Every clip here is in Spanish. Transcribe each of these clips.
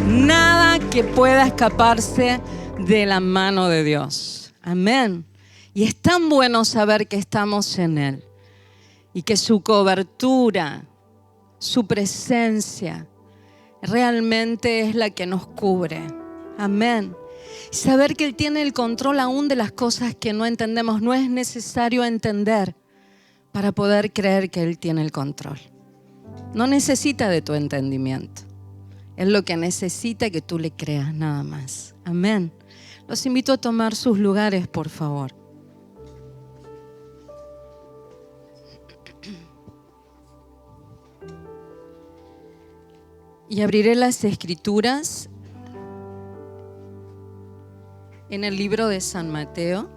Nada que pueda escaparse de la mano de Dios. Amén. Y es tan bueno saber que estamos en Él y que su cobertura, su presencia, realmente es la que nos cubre. Amén. Saber que Él tiene el control aún de las cosas que no entendemos. No es necesario entender para poder creer que Él tiene el control. No necesita de tu entendimiento. Él lo que necesita es que tú le creas nada más. Amén. Los invito a tomar sus lugares, por favor. Y abriré las Escrituras en el libro de San Mateo,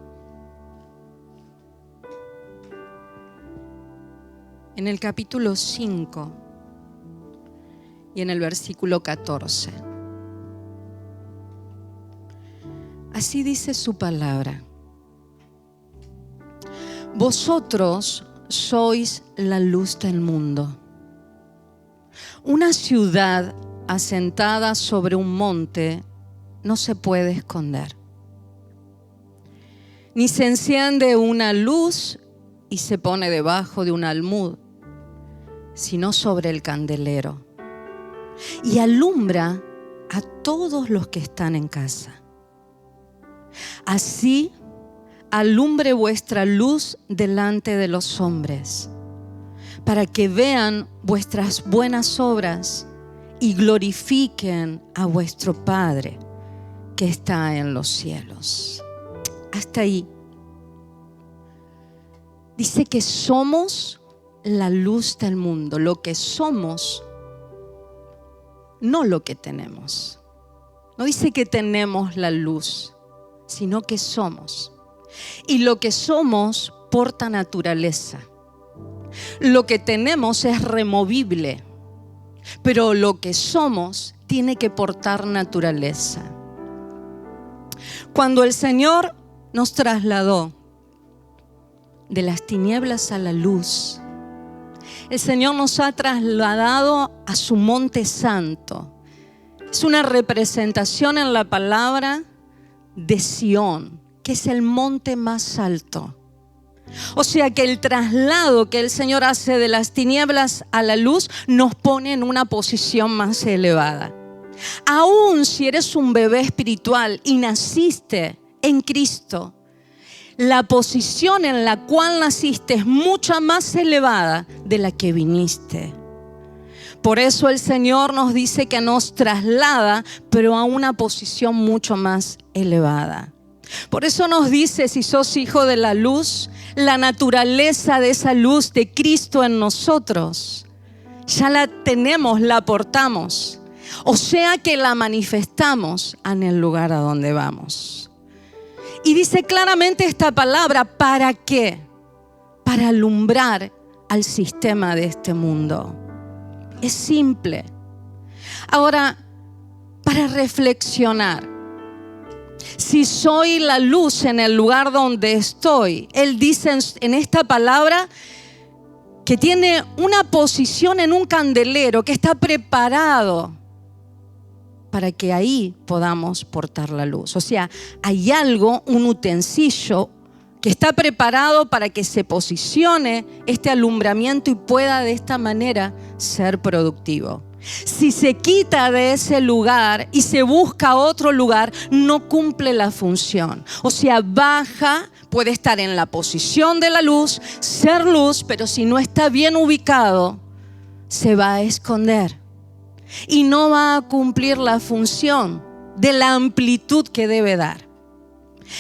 en el capítulo 5 y en el versículo 14. Así dice su palabra. Vosotros sois la luz del mundo. Una ciudad asentada sobre un monte no se puede esconder. Ni se enciende una luz y se pone debajo de un almud, sino sobre el candelero, y alumbra a todos los que están en casa. Así alumbre vuestra luz delante de los hombres, para que vean vuestras buenas obras y glorifiquen a vuestro Padre que está en los cielos. Hasta ahí. Dice que somos la luz del mundo. Lo que somos, no lo que tenemos. No dice que tenemos la luz, sino que somos. Y lo que somos porta naturaleza. Lo que tenemos es removible, pero lo que somos tiene que portar naturaleza. Cuando el Señor nos trasladó de las tinieblas a la luz, el Señor nos ha trasladado a su monte santo. Es una representación en la palabra de Sión, que es el monte más alto. O sea que el traslado que el Señor hace de las tinieblas a la luz nos pone en una posición más elevada. Aún si eres un bebé espiritual y naciste en Cristo, la posición en la cual naciste es mucho más elevada de la que viniste. Por eso el Señor nos dice que nos traslada, pero a una posición mucho más elevada. Por eso nos dice, si sos hijo de la luz, la naturaleza de esa luz de Cristo en nosotros, ya la tenemos, la portamos. O sea que la manifestamos en el lugar a donde vamos. Y dice claramente esta palabra, ¿para qué? Para alumbrar al sistema de este mundo. Es simple. Ahora, para reflexionar. Si soy la luz en el lugar donde estoy, Él dice en esta palabra que tiene una posición en un candelero que está preparado para que ahí podamos portar la luz. O sea, hay algo, un utensilio que está preparado para que se posicione este alumbramiento y pueda de esta manera ser productivo. Si se quita de ese lugar y se busca otro lugar, no cumple la función. O sea, baja, puede estar en la posición de la luz, ser luz, pero si no está bien ubicado, se va a esconder y no va a cumplir la función de la amplitud que debe dar.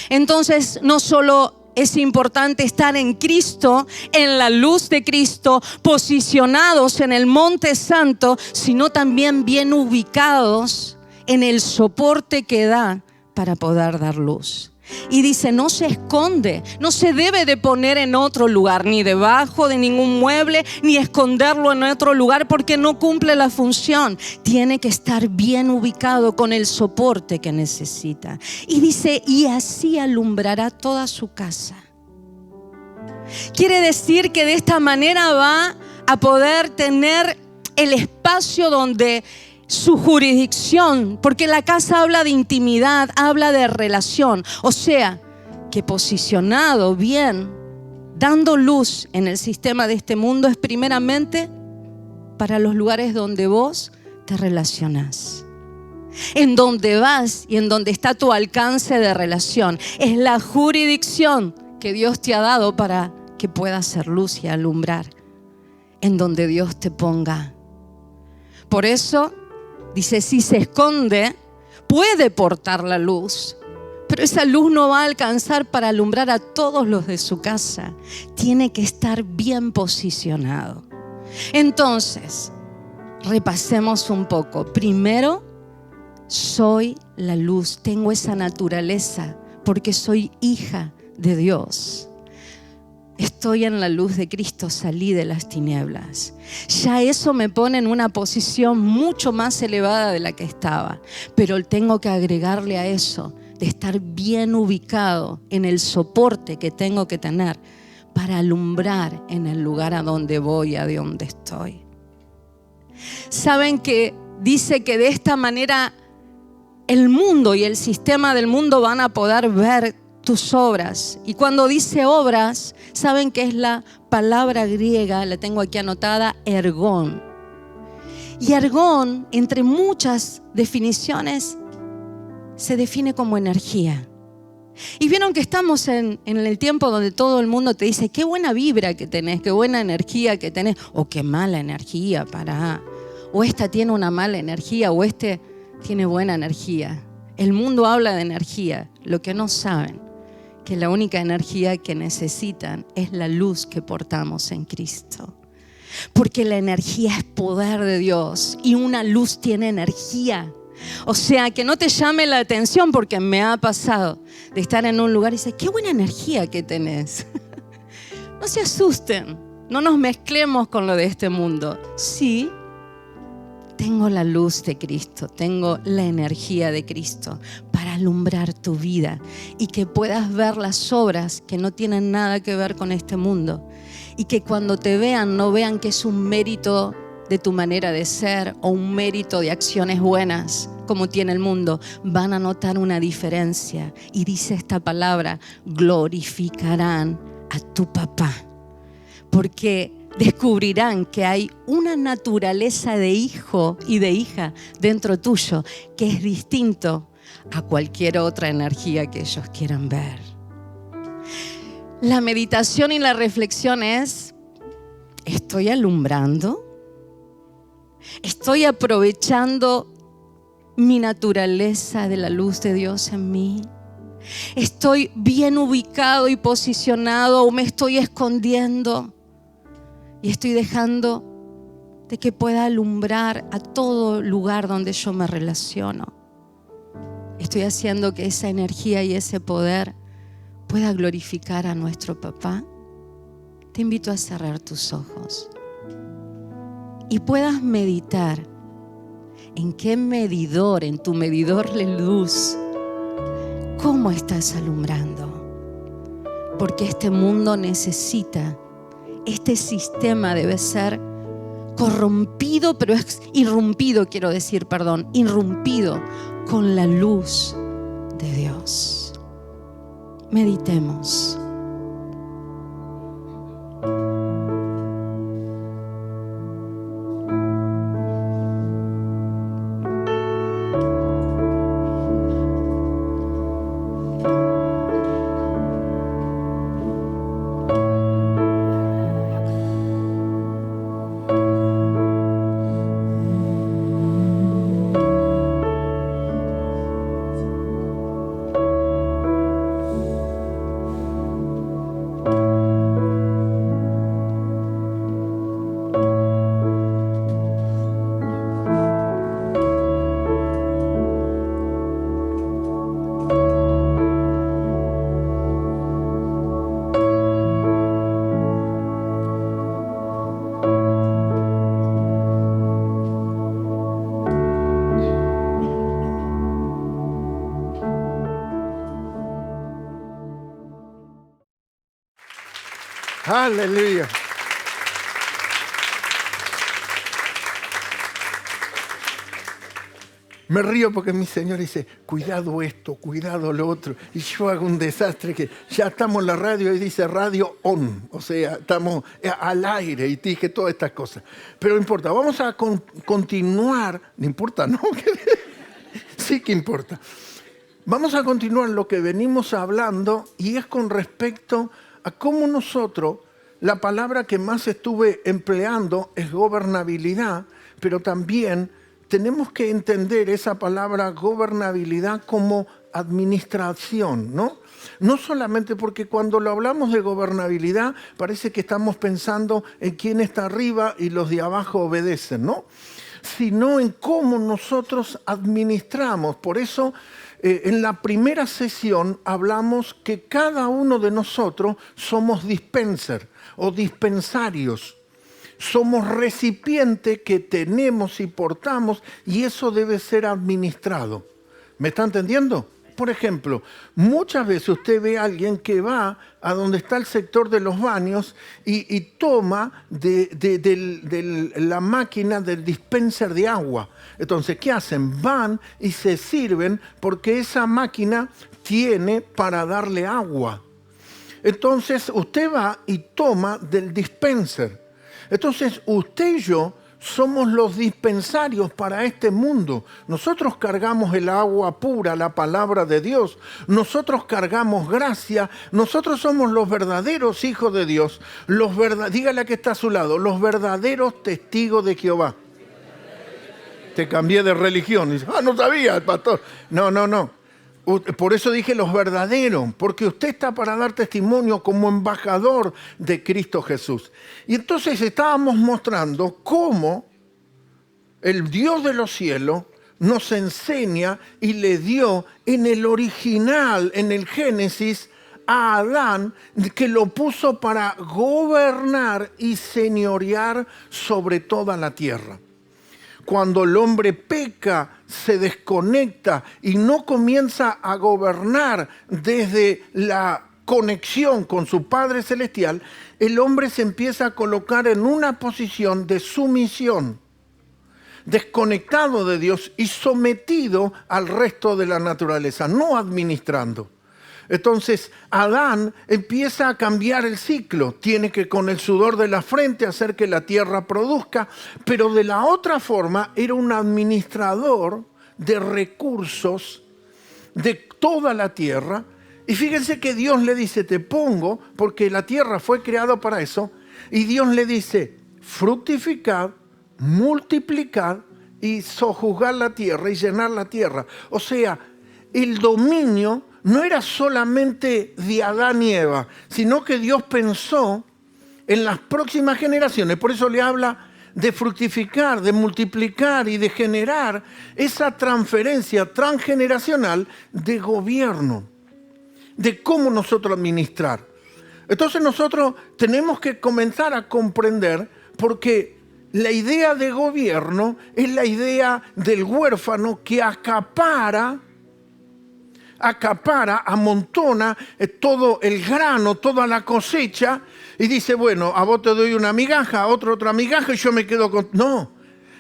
Entonces, no solo es importante estar en Cristo, en la luz de Cristo, posicionados en el monte santo, sino también bien ubicados en el soporte que da para poder dar luz. Y dice, no se esconde, no se debe de poner en otro lugar, ni debajo de ningún mueble, ni esconderlo en otro lugar porque no cumple la función. Tiene que estar bien ubicado con el soporte que necesita. Y dice, y así alumbrará toda su casa. Quiere decir que de esta manera va a poder tener el espacio donde su jurisdicción, porque la casa habla de intimidad, habla de relación. O sea, que posicionado bien, dando luz en el sistema de este mundo, es primeramente para los lugares donde vos te relacionás, en donde vas y en donde está tu alcance de relación. Es la jurisdicción que Dios te ha dado para que puedas hacer luz y alumbrar en donde Dios te ponga. Por eso dice, si se esconde, puede portar la luz, pero esa luz no va a alcanzar para alumbrar a todos los de su casa. Tiene que estar bien posicionado. Entonces, repasemos un poco. Primero, soy la luz, tengo esa naturaleza porque soy hija de Dios. Estoy en la luz de Cristo, salí de las tinieblas. Ya eso me pone en una posición mucho más elevada de la que estaba. Pero tengo que agregarle a eso, de estar bien ubicado en el soporte que tengo que tener para alumbrar en el lugar a donde voy, a donde estoy. Saben que dice que de esta manera el mundo y el sistema del mundo van a poder ver tus obras. Y cuando dice obras, saben que es la palabra griega, la tengo aquí anotada, ergón. Y ergón, entre muchas definiciones, se define como energía. Y vieron que estamos en el tiempo donde todo el mundo te dice qué buena vibra que tenés, qué buena energía que tenés, o qué mala energía, o esta tiene una mala energía, o este tiene buena energía. El mundo habla de energía, lo que no saben que la única energía que necesitan es la luz que portamos en Cristo. Porque la energía es poder de Dios y una luz tiene energía. O sea, que no te llame la atención, porque me ha pasado de estar en un lugar y decir, qué buena energía que tenés. No se asusten, no nos mezclemos con lo de este mundo. Sí, tengo la luz de Cristo, tengo la energía de Cristo para alumbrar tu vida y que puedas ver las obras que no tienen nada que ver con este mundo. Y que cuando te vean, no vean que es un mérito de tu manera de ser o un mérito de acciones buenas como tiene el mundo. Van a notar una diferencia. Y dice esta palabra, glorificarán a tu papá. Porque descubrirán que hay una naturaleza de hijo y de hija dentro tuyo que es distinto a cualquier otra energía que ellos quieran ver. La meditación y la reflexión es, ¿estoy alumbrando? ¿Estoy aprovechando mi naturaleza de la luz de Dios en mí? ¿Estoy bien ubicado y posicionado o me estoy escondiendo? Y estoy dejando de que pueda alumbrar a todo lugar donde yo me relaciono. Estoy haciendo que esa energía y ese poder pueda glorificar a nuestro papá. Te invito a cerrar tus ojos y puedas meditar en qué medidor, en tu medidor de luz, cómo estás alumbrando. Porque este mundo necesita, este sistema debe ser corrompido, pero es irrumpido con la luz de Dios. Meditemos. Aleluya. Me río porque mi señora dice, cuidado esto, cuidado lo otro. Y yo hago un desastre que ya estamos en la radio y dice radio on. O sea, estamos al aire y dije todas estas cosas. Pero no importa, vamos a continuar. No importa, ¿no? Sí que importa. Vamos a continuar lo que venimos hablando y es con respecto a cómo nosotros, la palabra que más estuve empleando es gobernabilidad, pero también tenemos que entender esa palabra gobernabilidad como administración, ¿no? No solamente porque cuando lo hablamos de gobernabilidad parece que estamos pensando en quién está arriba y los de abajo obedecen, ¿no? Sino en cómo nosotros administramos. Por eso, en la primera sesión hablamos que cada uno de nosotros somos dispenser o dispensarios. Somos recipientes que tenemos y portamos y eso debe ser administrado. ¿Me está entendiendo? Por ejemplo, muchas veces usted ve a alguien que va a donde está el sector de los baños y toma de la máquina del dispenser de agua. Entonces, ¿qué hacen? Van y se sirven porque esa máquina tiene para darle agua. Entonces, usted va y toma del dispenser. Entonces, usted y yo somos los dispensarios para este mundo. Nosotros cargamos el agua pura, la palabra de Dios. Nosotros cargamos gracia. Nosotros somos los verdaderos hijos de Dios. Dígale a que está a su lado, los verdaderos testigos de Jehová. Te cambié de religión. Dice, no sabía, pastor. No. Por eso dije los verdaderos, porque usted está para dar testimonio como embajador de Cristo Jesús. Y entonces estábamos mostrando cómo el Dios de los cielos nos enseña y le dio en el original, en el Génesis, a Adán, que lo puso para gobernar y señorear sobre toda la tierra. Cuando el hombre peca, se desconecta y no comienza a gobernar desde la conexión con su Padre Celestial, el hombre se empieza a colocar en una posición de sumisión, desconectado de Dios y sometido al resto de la naturaleza, no administrando. Entonces, Adán empieza a cambiar el ciclo. Tiene que con el sudor de la frente hacer que la tierra produzca, pero de la otra forma era un administrador de recursos de toda la tierra. Y fíjense que Dios le dice, te pongo, porque la tierra fue creada para eso, y Dios le dice, fructificad, multiplicad y sojuzgar la tierra y llenar la tierra. O sea, el dominio no era solamente de Adán y Eva, sino que Dios pensó en las próximas generaciones. Por eso le habla de fructificar, de multiplicar y de generar esa transferencia transgeneracional de gobierno, de cómo nosotros administrar. Entonces nosotros tenemos que comenzar a comprender, porque la idea de gobierno es la idea del huérfano que acapara, amontona todo el grano, toda la cosecha y dice, bueno, a vos te doy una migaja, a otro otra migaja y yo me quedo con... No,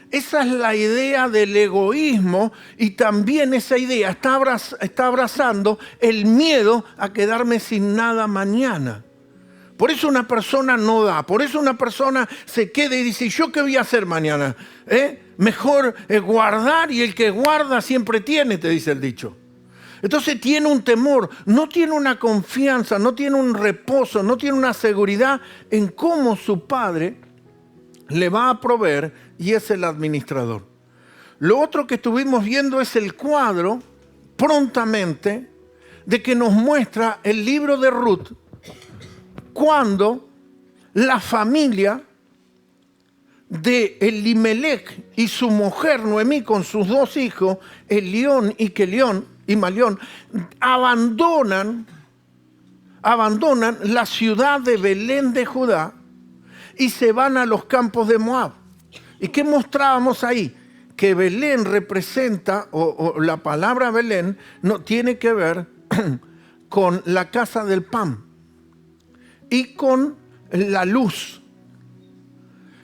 esa es la idea del egoísmo y también esa idea está abrazando el miedo a quedarme sin nada mañana. Por eso una persona no da, por eso una persona se queda y dice, ¿yo qué voy a hacer mañana? Mejor guardar y el que guarda siempre tiene, te dice el dicho. Entonces tiene un temor, no tiene una confianza, no tiene un reposo, no tiene una seguridad en cómo su padre le va a proveer y es el administrador. Lo otro que estuvimos viendo es el cuadro, prontamente, de que nos muestra el libro de Ruth, cuando la familia de Elimelech y su mujer Noemí con sus dos hijos, Elión y Kelión, y Malión, abandonan la ciudad de Belén de Judá y se van a los campos de Moab. ¿Y qué mostrábamos ahí? Que Belén representa, o la palabra Belén, no tiene que ver con la casa del pan y con la luz.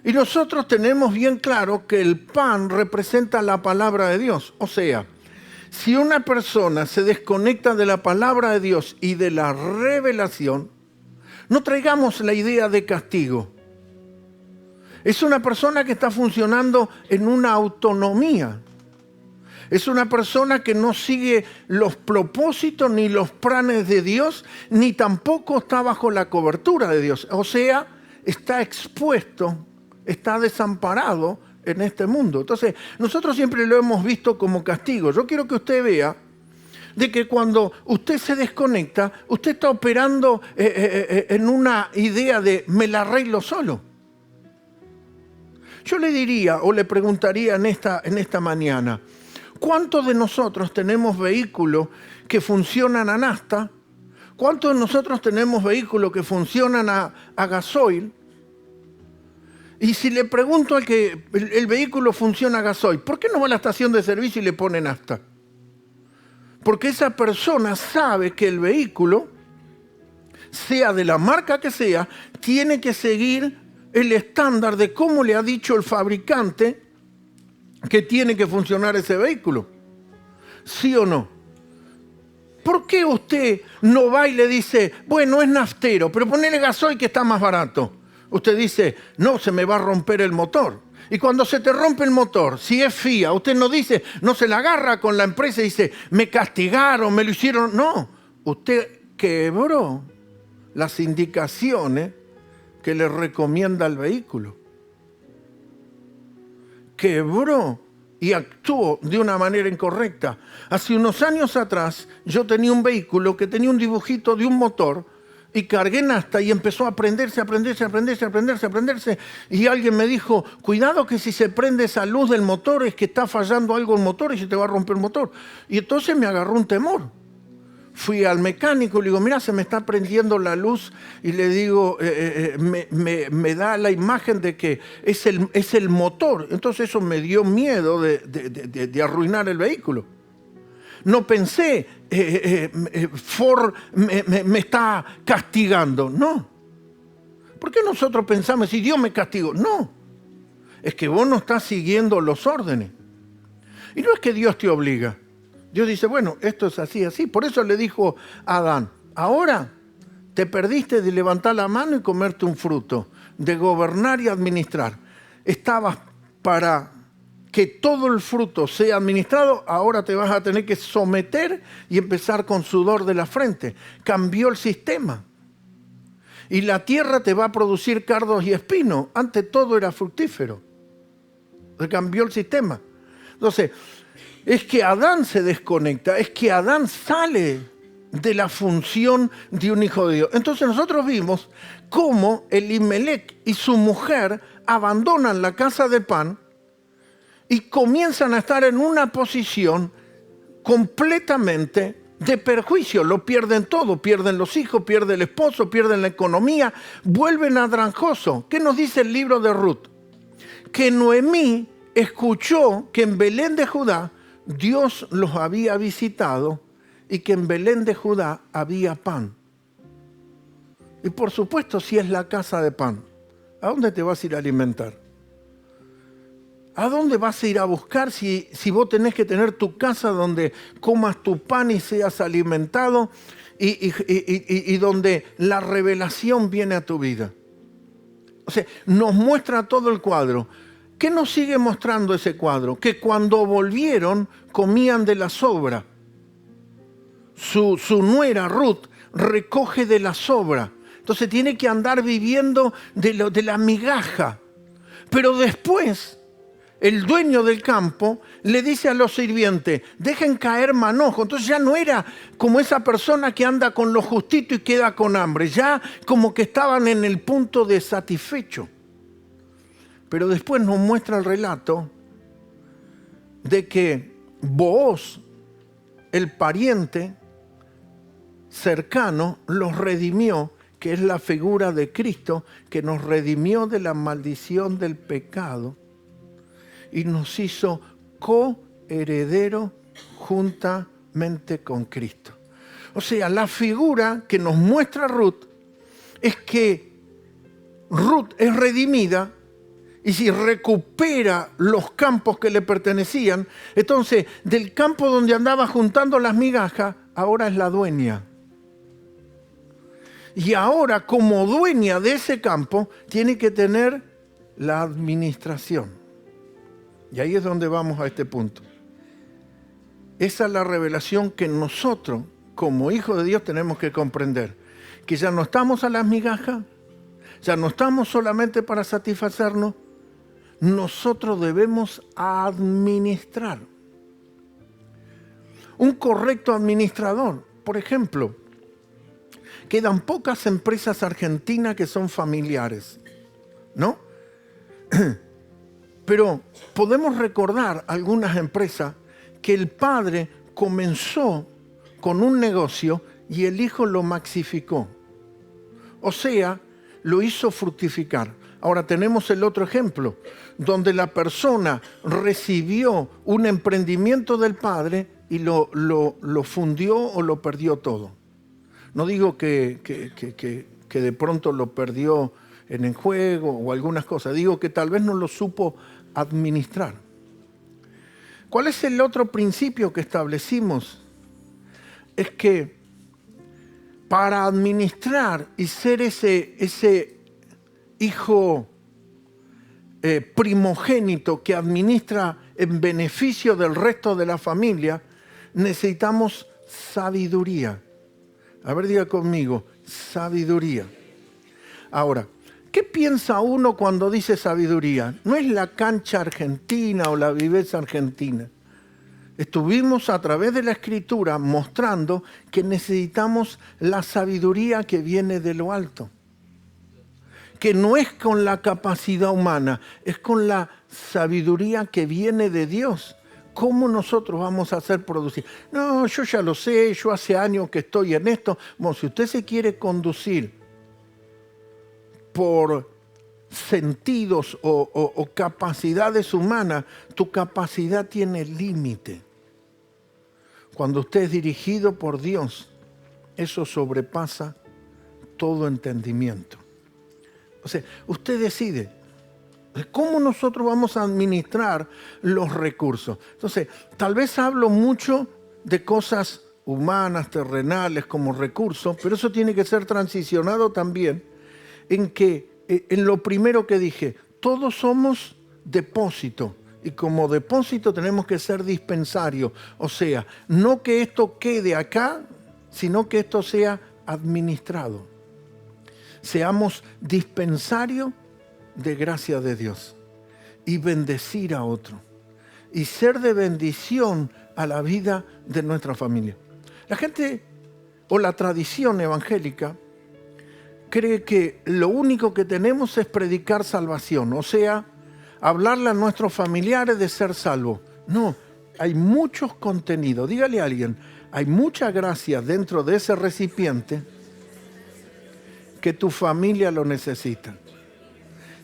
Y nosotros tenemos bien claro que el pan representa la palabra de Dios. O sea, si una persona se desconecta de la palabra de Dios y de la revelación, no traigamos la idea de castigo. Es una persona que está funcionando en una autonomía. Es una persona que no sigue los propósitos ni los planes de Dios, ni tampoco está bajo la cobertura de Dios. O sea, está expuesto, está desamparado en este mundo. Entonces, nosotros siempre lo hemos visto como castigo. Yo quiero que usted vea de que cuando usted se desconecta, usted está operando en una idea de me la arreglo solo. Yo le diría o le preguntaría en esta mañana, ¿cuántos de nosotros tenemos vehículos que funcionan a nafta? ¿Cuántos de nosotros tenemos vehículos que funcionan a gasoil? Y si le pregunto al que el vehículo funciona a gasoil, ¿por qué no va a la estación de servicio y le pone nafta? Porque esa persona sabe que el vehículo, sea de la marca que sea, tiene que seguir el estándar de cómo le ha dicho el fabricante que tiene que funcionar ese vehículo. ¿Sí o no? ¿Por qué usted no va y le dice, bueno, es naftero, pero ponele gasoil que está más barato? Usted dice, no, se me va a romper el motor. Y cuando se te rompe el motor, si es FIA, usted no dice, no se la agarra con la empresa y dice, me castigaron, me lo hicieron. No, usted quebró las indicaciones que le recomienda el vehículo. Quebró y actuó de una manera incorrecta. Hace unos años atrás, yo tenía un vehículo que tenía un dibujito de un motor y cargué nafta y empezó a prenderse. Y alguien me dijo, cuidado que si se prende esa luz del motor es que está fallando algo el motor y se te va a romper el motor. Y entonces me agarró un temor. Fui al mecánico y le digo, mira, se me está prendiendo la luz. Y le digo, me da la imagen de que es el motor. Entonces eso me dio miedo de arruinar el vehículo. No pensé, Ford me está castigando. No. ¿Por qué nosotros pensamos, si Dios me castigó? No. Es que vos no estás siguiendo los órdenes. Y no es que Dios te obliga. Dios dice, bueno, esto es así, así. Por eso le dijo a Adán, ahora te perdiste de levantar la mano y comerte un fruto, de gobernar y administrar. Estabas para que todo el fruto sea administrado, ahora te vas a tener que someter y empezar con sudor de la frente. Cambió el sistema. Y la tierra te va a producir cardos y espinos. Antes todo era fructífero. Cambió el sistema. Entonces, es que Adán se desconecta, es que Adán sale de la función de un hijo de Dios. Entonces nosotros vimos cómo Elimelec y su mujer abandonan la casa de pan y comienzan a estar en una posición completamente de perjuicio. Lo pierden todo, pierden los hijos, pierden el esposo, pierden la economía, vuelven a Dranjoso. ¿Qué nos dice el libro de Ruth? Que Noemí escuchó que en Belén de Judá Dios los había visitado y que en Belén de Judá había pan. Y por supuesto, si es la casa de pan, ¿a dónde te vas a ir a alimentar? ¿A dónde vas a ir a buscar si vos tenés que tener tu casa donde comas tu pan y seas alimentado y donde la revelación viene a tu vida? O sea, nos muestra todo el cuadro. ¿Qué nos sigue mostrando ese cuadro? Que cuando volvieron comían de la sobra. Su nuera Ruth recoge de la sobra. Entonces tiene que andar viviendo de la migaja. Pero después el dueño del campo le dice a los sirvientes, dejen caer manojo. Entonces ya no era como esa persona que anda con lo justito y queda con hambre. Ya como que estaban en el punto de satisfecho. Pero después nos muestra el relato de que Booz, el pariente cercano, los redimió, que es la figura de Cristo, que nos redimió de la maldición del pecado y nos hizo coheredero juntamente con Cristo. O sea, la figura que nos muestra Ruth es que Ruth es redimida y si recupera los campos que le pertenecían, entonces del campo donde andaba juntando las migajas, ahora es la dueña. Y ahora, como dueña de ese campo, tiene que tener la administración. Y ahí es donde vamos a este punto. Esa es la revelación que nosotros, como hijos de Dios, tenemos que comprender. Que ya no estamos a las migajas, ya no estamos solamente para satisfacernos, nosotros debemos administrar. Un correcto administrador, por ejemplo, quedan pocas empresas argentinas que son familiares, ¿no? Pero podemos recordar algunas empresas que el padre comenzó con un negocio y el hijo lo maxificó. O sea, lo hizo fructificar. Ahora tenemos el otro ejemplo, donde la persona recibió un emprendimiento del padre y lo fundió o lo perdió todo. No digo que de pronto lo perdió en el juego o algunas cosas. Digo que tal vez no lo supo administrar. ¿Cuál es el otro principio que establecimos? Es que para administrar y ser ese hijo primogénito que administra en beneficio del resto de la familia, necesitamos sabiduría. A ver, diga conmigo, sabiduría. Ahora, ¿qué piensa uno cuando dice sabiduría? No es la cancha argentina o la viveza argentina. Estuvimos a través de la Escritura mostrando que necesitamos la sabiduría que viene de lo alto. Que no es con la capacidad humana, es con la sabiduría que viene de Dios. ¿Cómo nosotros vamos a hacer producir? No, yo ya lo sé, yo hace años que estoy en esto. Bueno, si usted se quiere conducir por sentidos o capacidades humanas, tu capacidad tiene límite. Cuando usted es dirigido por Dios, eso sobrepasa todo entendimiento. O sea, usted decide cómo nosotros vamos a administrar los recursos. Entonces, tal vez hablo mucho de cosas humanas, terrenales, como recursos, pero eso tiene que ser transicionado también en lo primero que dije, todos somos depósito. Y como depósito tenemos que ser dispensarios. O sea, no que esto quede acá, sino que esto sea administrado. Seamos dispensarios de gracia de Dios y bendecir a otro y ser de bendición a la vida de nuestra familia. La gente o la tradición evangélica cree que lo único que tenemos es predicar salvación, o sea, hablarle a nuestros familiares de ser salvos. No, hay muchos contenidos. Dígale a alguien, hay mucha gracia dentro de ese recipiente que tu familia lo necesita.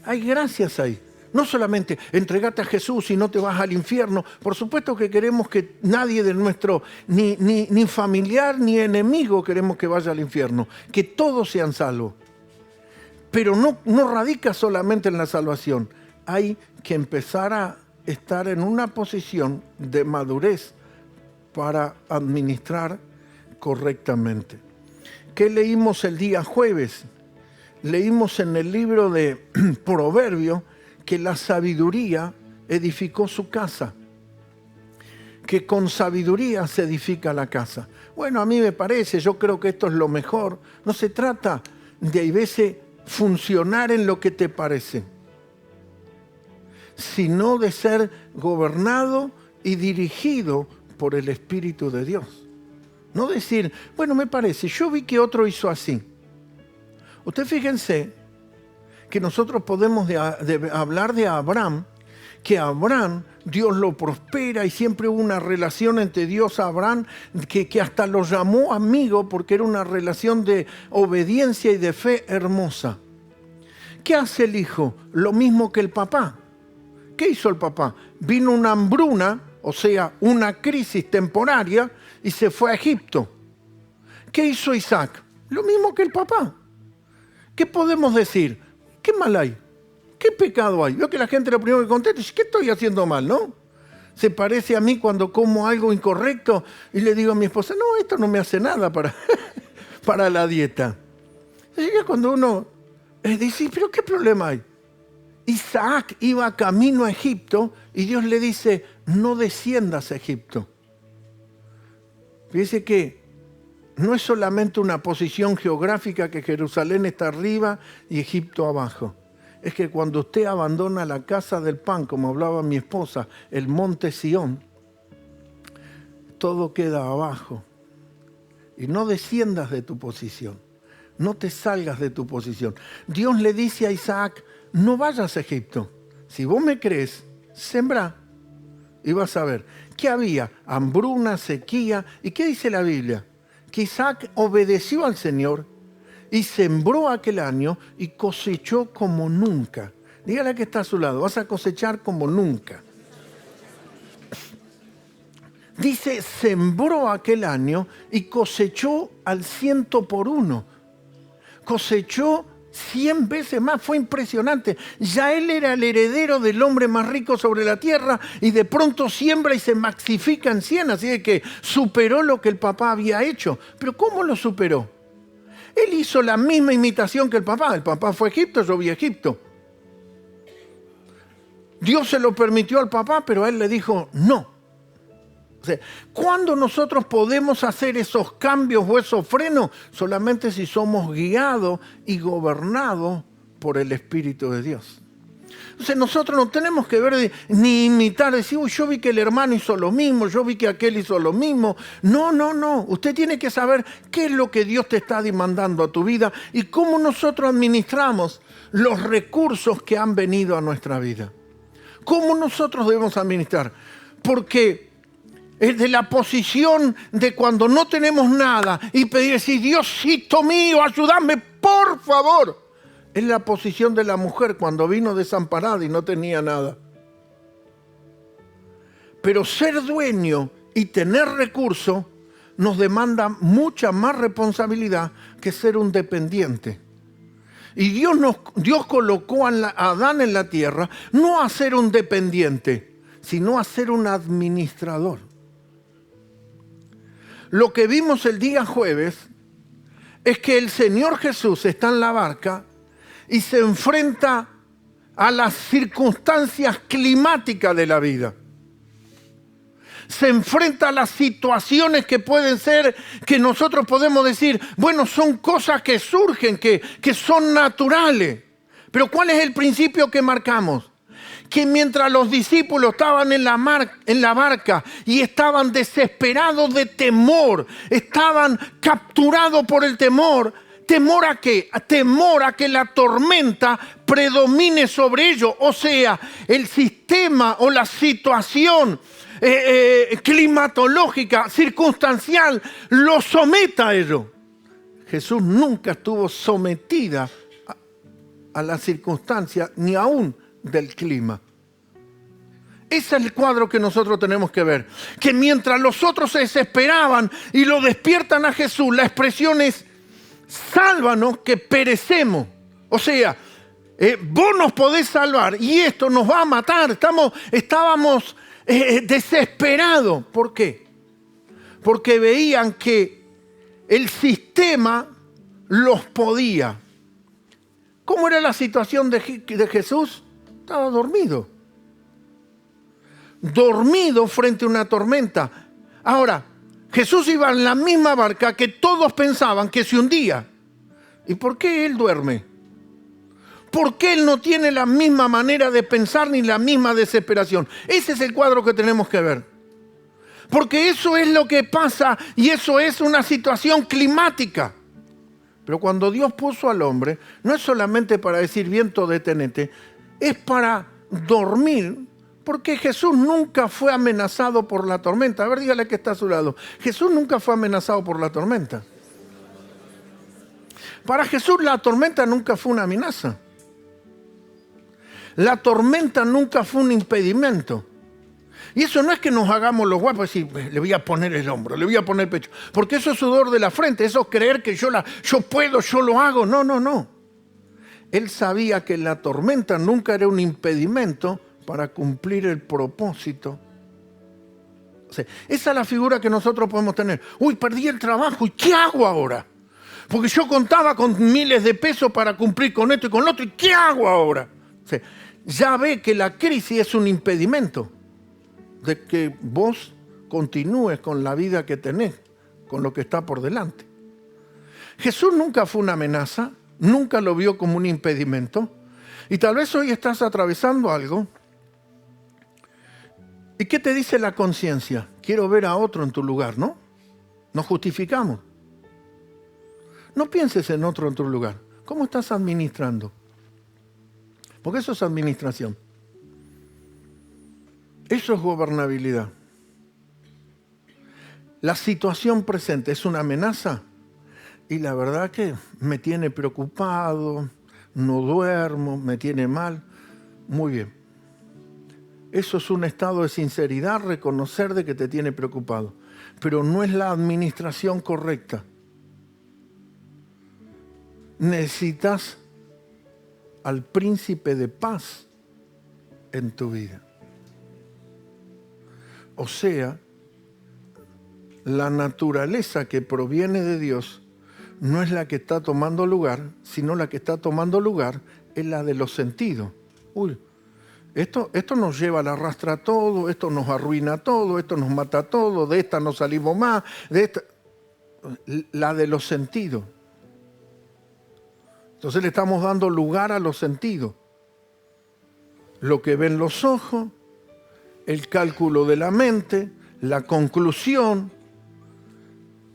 Hay gracias ahí. No solamente entregate a Jesús y no te vas al infierno. Por supuesto que queremos que nadie de nuestro, ni familiar ni enemigo queremos que vaya al infierno. Que todos sean salvos. Pero no radica solamente en la salvación. Hay que empezar a estar en una posición de madurez para administrar correctamente. ¿Qué leímos el día jueves? Leímos en el libro de Proverbios que la sabiduría edificó su casa, que con sabiduría se edifica la casa. Bueno, a mí me parece, yo creo que esto es lo mejor. No se trata de a veces funcionar en lo que te parece, sino de ser gobernado y dirigido por el Espíritu de Dios. No decir, bueno, me parece, yo vi que otro hizo así. Usted fíjense que nosotros podemos hablar de Abraham, que Abraham, Dios lo prospera y siempre hubo una relación entre Dios y Abraham que hasta lo llamó amigo porque era una relación de obediencia y de fe hermosa. ¿Qué hace el hijo? Lo mismo que el papá. ¿Qué hizo el papá? Vino una hambruna, o sea, una crisis temporaria, y se fue a Egipto. ¿Qué hizo Isaac? Lo mismo que el papá. ¿Qué podemos decir? ¿Qué mal hay? ¿qué pecado hay? Veo que la gente lo primero que contesta es, ¿qué estoy haciendo mal, no? Se parece a mí cuando como algo incorrecto y le digo a mi esposa, no, esto no me hace nada para la dieta. Y cuando uno dice, ¿pero qué problema hay? Isaac iba camino a Egipto y Dios le dice, no desciendas a Egipto. Fíjese que no es solamente una posición geográfica que Jerusalén está arriba y Egipto abajo. Es que cuando usted abandona la casa del pan, como hablaba mi esposa, el monte Sión, todo queda abajo. Y no desciendas de tu posición, no te salgas de tu posición. Dios le dice a Isaac, no vayas a Egipto. Si vos me crees, sembrá y vas a ver. ¿Qué había? Hambruna, sequía. ¿Y qué dice la Biblia? Que Isaac obedeció al Señor y sembró aquel año y cosechó como nunca. Dígale que está a su lado, vas a cosechar como nunca. Dice, sembró aquel año y cosechó al 100%. Cosechó 100 veces más, fue impresionante. Ya él era el heredero del hombre más rico sobre la tierra y de pronto siembra y se maxifica en 100, así de que superó lo que el papá había hecho. ¿Pero cómo lo superó? Él hizo la misma imitación que el papá fue a Egipto, yo vi a Egipto. Dios se lo permitió al papá, pero a él le dijo no. O sea, ¿cuándo nosotros podemos hacer esos cambios o esos frenos? Solamente si somos guiados y gobernados por el Espíritu de Dios. Entonces nosotros no tenemos que ver ni imitar, decir, uy, yo vi que el hermano hizo lo mismo, yo vi que aquel hizo lo mismo. No. Usted tiene que saber qué es lo que Dios te está demandando a tu vida y cómo nosotros administramos los recursos que han venido a nuestra vida. ¿Cómo nosotros debemos administrar? Porque es de la posición de cuando no tenemos nada y pedir, decir, Diosito mío, ayúdame, por favor. Es la posición de la mujer cuando vino desamparada y no tenía nada. Pero ser dueño y tener recursos nos demanda mucha más responsabilidad que ser un dependiente. Y Dios colocó a Adán en la tierra no a ser un dependiente, sino a ser un administrador. Lo que vimos el día jueves es que el Señor Jesús está en la barca y se enfrenta a las circunstancias climáticas de la vida. Se enfrenta a las situaciones que pueden ser, que nosotros podemos decir, bueno, son cosas que surgen, que son naturales. Pero ¿cuál es el principio que marcamos? Que mientras los discípulos estaban en la barca y estaban desesperados de temor, estaban capturados por el temor, ¿temor a qué? Temor a que la tormenta predomine sobre ellos. O sea, el sistema o la situación climatológica, circunstancial, lo someta a ellos. Jesús nunca estuvo sometida a la circunstancia, ni aún del clima. Ese es el cuadro que nosotros tenemos que ver. Que mientras los otros se desesperaban y lo despiertan a Jesús, la expresión es, sálvanos que perecemos. O sea, vos nos podés salvar y esto nos va a matar. Estábamos desesperados. ¿Por qué? Porque veían que el sistema los podía. ¿Cómo era la situación de Jesús? Estaba dormido. Dormido frente a una tormenta. Ahora, Jesús iba en la misma barca que todos pensaban que se hundía. ¿Y por qué él duerme? ¿Por qué él no tiene la misma manera de pensar ni la misma desesperación? Ese es el cuadro que tenemos que ver. Porque eso es lo que pasa y eso es una situación climática. Pero cuando Dios puso al hombre, no es solamente para decir viento detenete, es para dormir. Porque Jesús nunca fue amenazado por la tormenta. A ver, dígale que está a su lado. Jesús nunca fue amenazado por la tormenta. Para Jesús la tormenta nunca fue una amenaza. La tormenta nunca fue un impedimento. Y eso no es que nos hagamos los guapos y decir, le voy a poner el hombro, le voy a poner el pecho. Porque eso es sudor de la frente, eso es creer que yo puedo, yo lo hago. No. Él sabía que la tormenta nunca era un impedimento para cumplir el propósito. O sea, esa es la figura que nosotros podemos tener. Uy, perdí el trabajo, ¿y qué hago ahora? Porque yo contaba con miles de pesos para cumplir con esto y con lo otro, ¿y qué hago ahora? O sea, ya ve que la crisis es un impedimento de que vos continúes con la vida que tenés, con lo que está por delante. Jesús nunca fue una amenaza, nunca lo vio como un impedimento, y tal vez hoy estás atravesando algo. ¿Y qué te dice la conciencia? Quiero ver a otro en tu lugar, ¿no? Nos justificamos. No pienses en otro en tu lugar. ¿Cómo estás administrando? Porque eso es administración. Eso es gobernabilidad. La situación presente es una amenaza y la verdad que me tiene preocupado, no duermo, me tiene mal. Muy bien. Eso es un estado de sinceridad, reconocer de que te tiene preocupado. Pero no es la administración correcta. Necesitas al príncipe de paz en tu vida. O sea, la naturaleza que proviene de Dios no es la que está tomando lugar, sino la que está tomando lugar es la de los sentidos. Uy, esto nos lleva a la rastra todo, esto nos arruina todo, esto nos mata todo, de esta no salimos más, de esta... La de los sentidos. Entonces le estamos dando lugar a los sentidos. Lo que ven los ojos, el cálculo de la mente, la conclusión.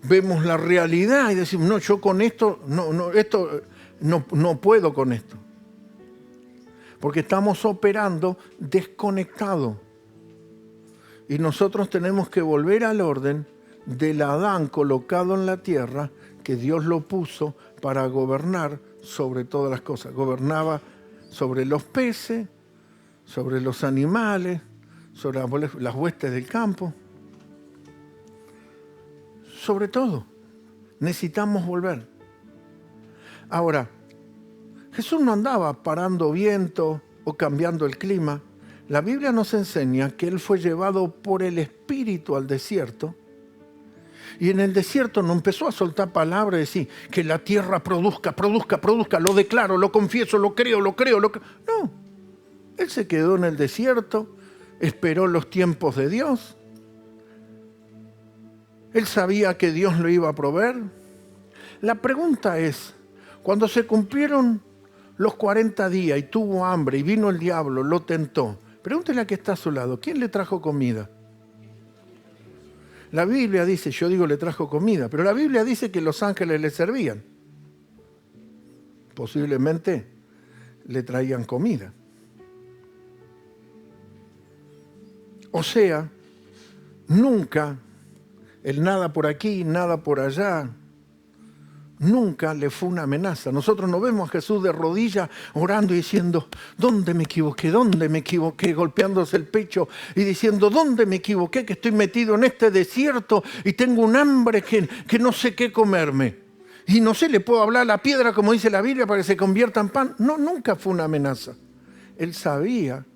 Vemos la realidad y decimos, no, yo con esto, no puedo con esto. Porque estamos operando desconectados. Y nosotros tenemos que volver al orden del Adán colocado en la tierra, que Dios lo puso para gobernar sobre todas las cosas. Gobernaba sobre los peces, sobre los animales, sobre las huestes del campo. Sobre todo, necesitamos volver. Ahora, Jesús no andaba parando viento o cambiando el clima. La Biblia nos enseña que Él fue llevado por el Espíritu al desierto. Y en el desierto no empezó a soltar palabras y decir que la tierra produzca, lo declaro, lo confieso, lo creo. No, Él se quedó en el desierto, esperó los tiempos de Dios. Él sabía que Dios lo iba a proveer. La pregunta es, cuando se cumplieron los 40 días y tuvo hambre y vino el diablo, lo tentó, pregúntele a que está a su lado, ¿quién le trajo comida? La Biblia dice, yo digo le trajo comida, pero la Biblia dice que los ángeles le servían. Posiblemente le traían comida. O sea, nunca, el nada por aquí, nada por allá, nunca le fue una amenaza. Nosotros no vemos a Jesús de rodillas orando y diciendo, ¿dónde me equivoqué? ¿Dónde me equivoqué? Golpeándose el pecho y diciendo, ¿dónde me equivoqué? Que estoy metido en este desierto y tengo un hambre que no sé qué comerme. Y no sé, le puedo hablar a la piedra, como dice la Biblia, para que se convierta en pan. No, nunca fue una amenaza. Él sabía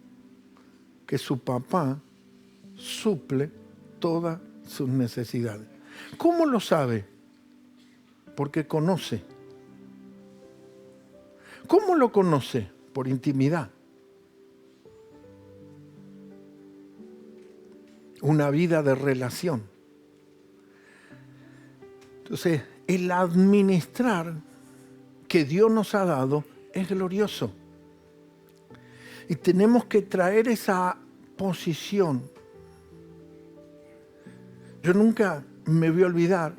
que su papá suple todas sus necesidades. ¿Cómo lo sabe? Porque conoce. ¿Cómo lo conoce? Por intimidad. Una vida de relación. Entonces, el administrar que Dios nos ha dado es glorioso. Y tenemos que traer esa posición. Yo nunca me voy a olvidar.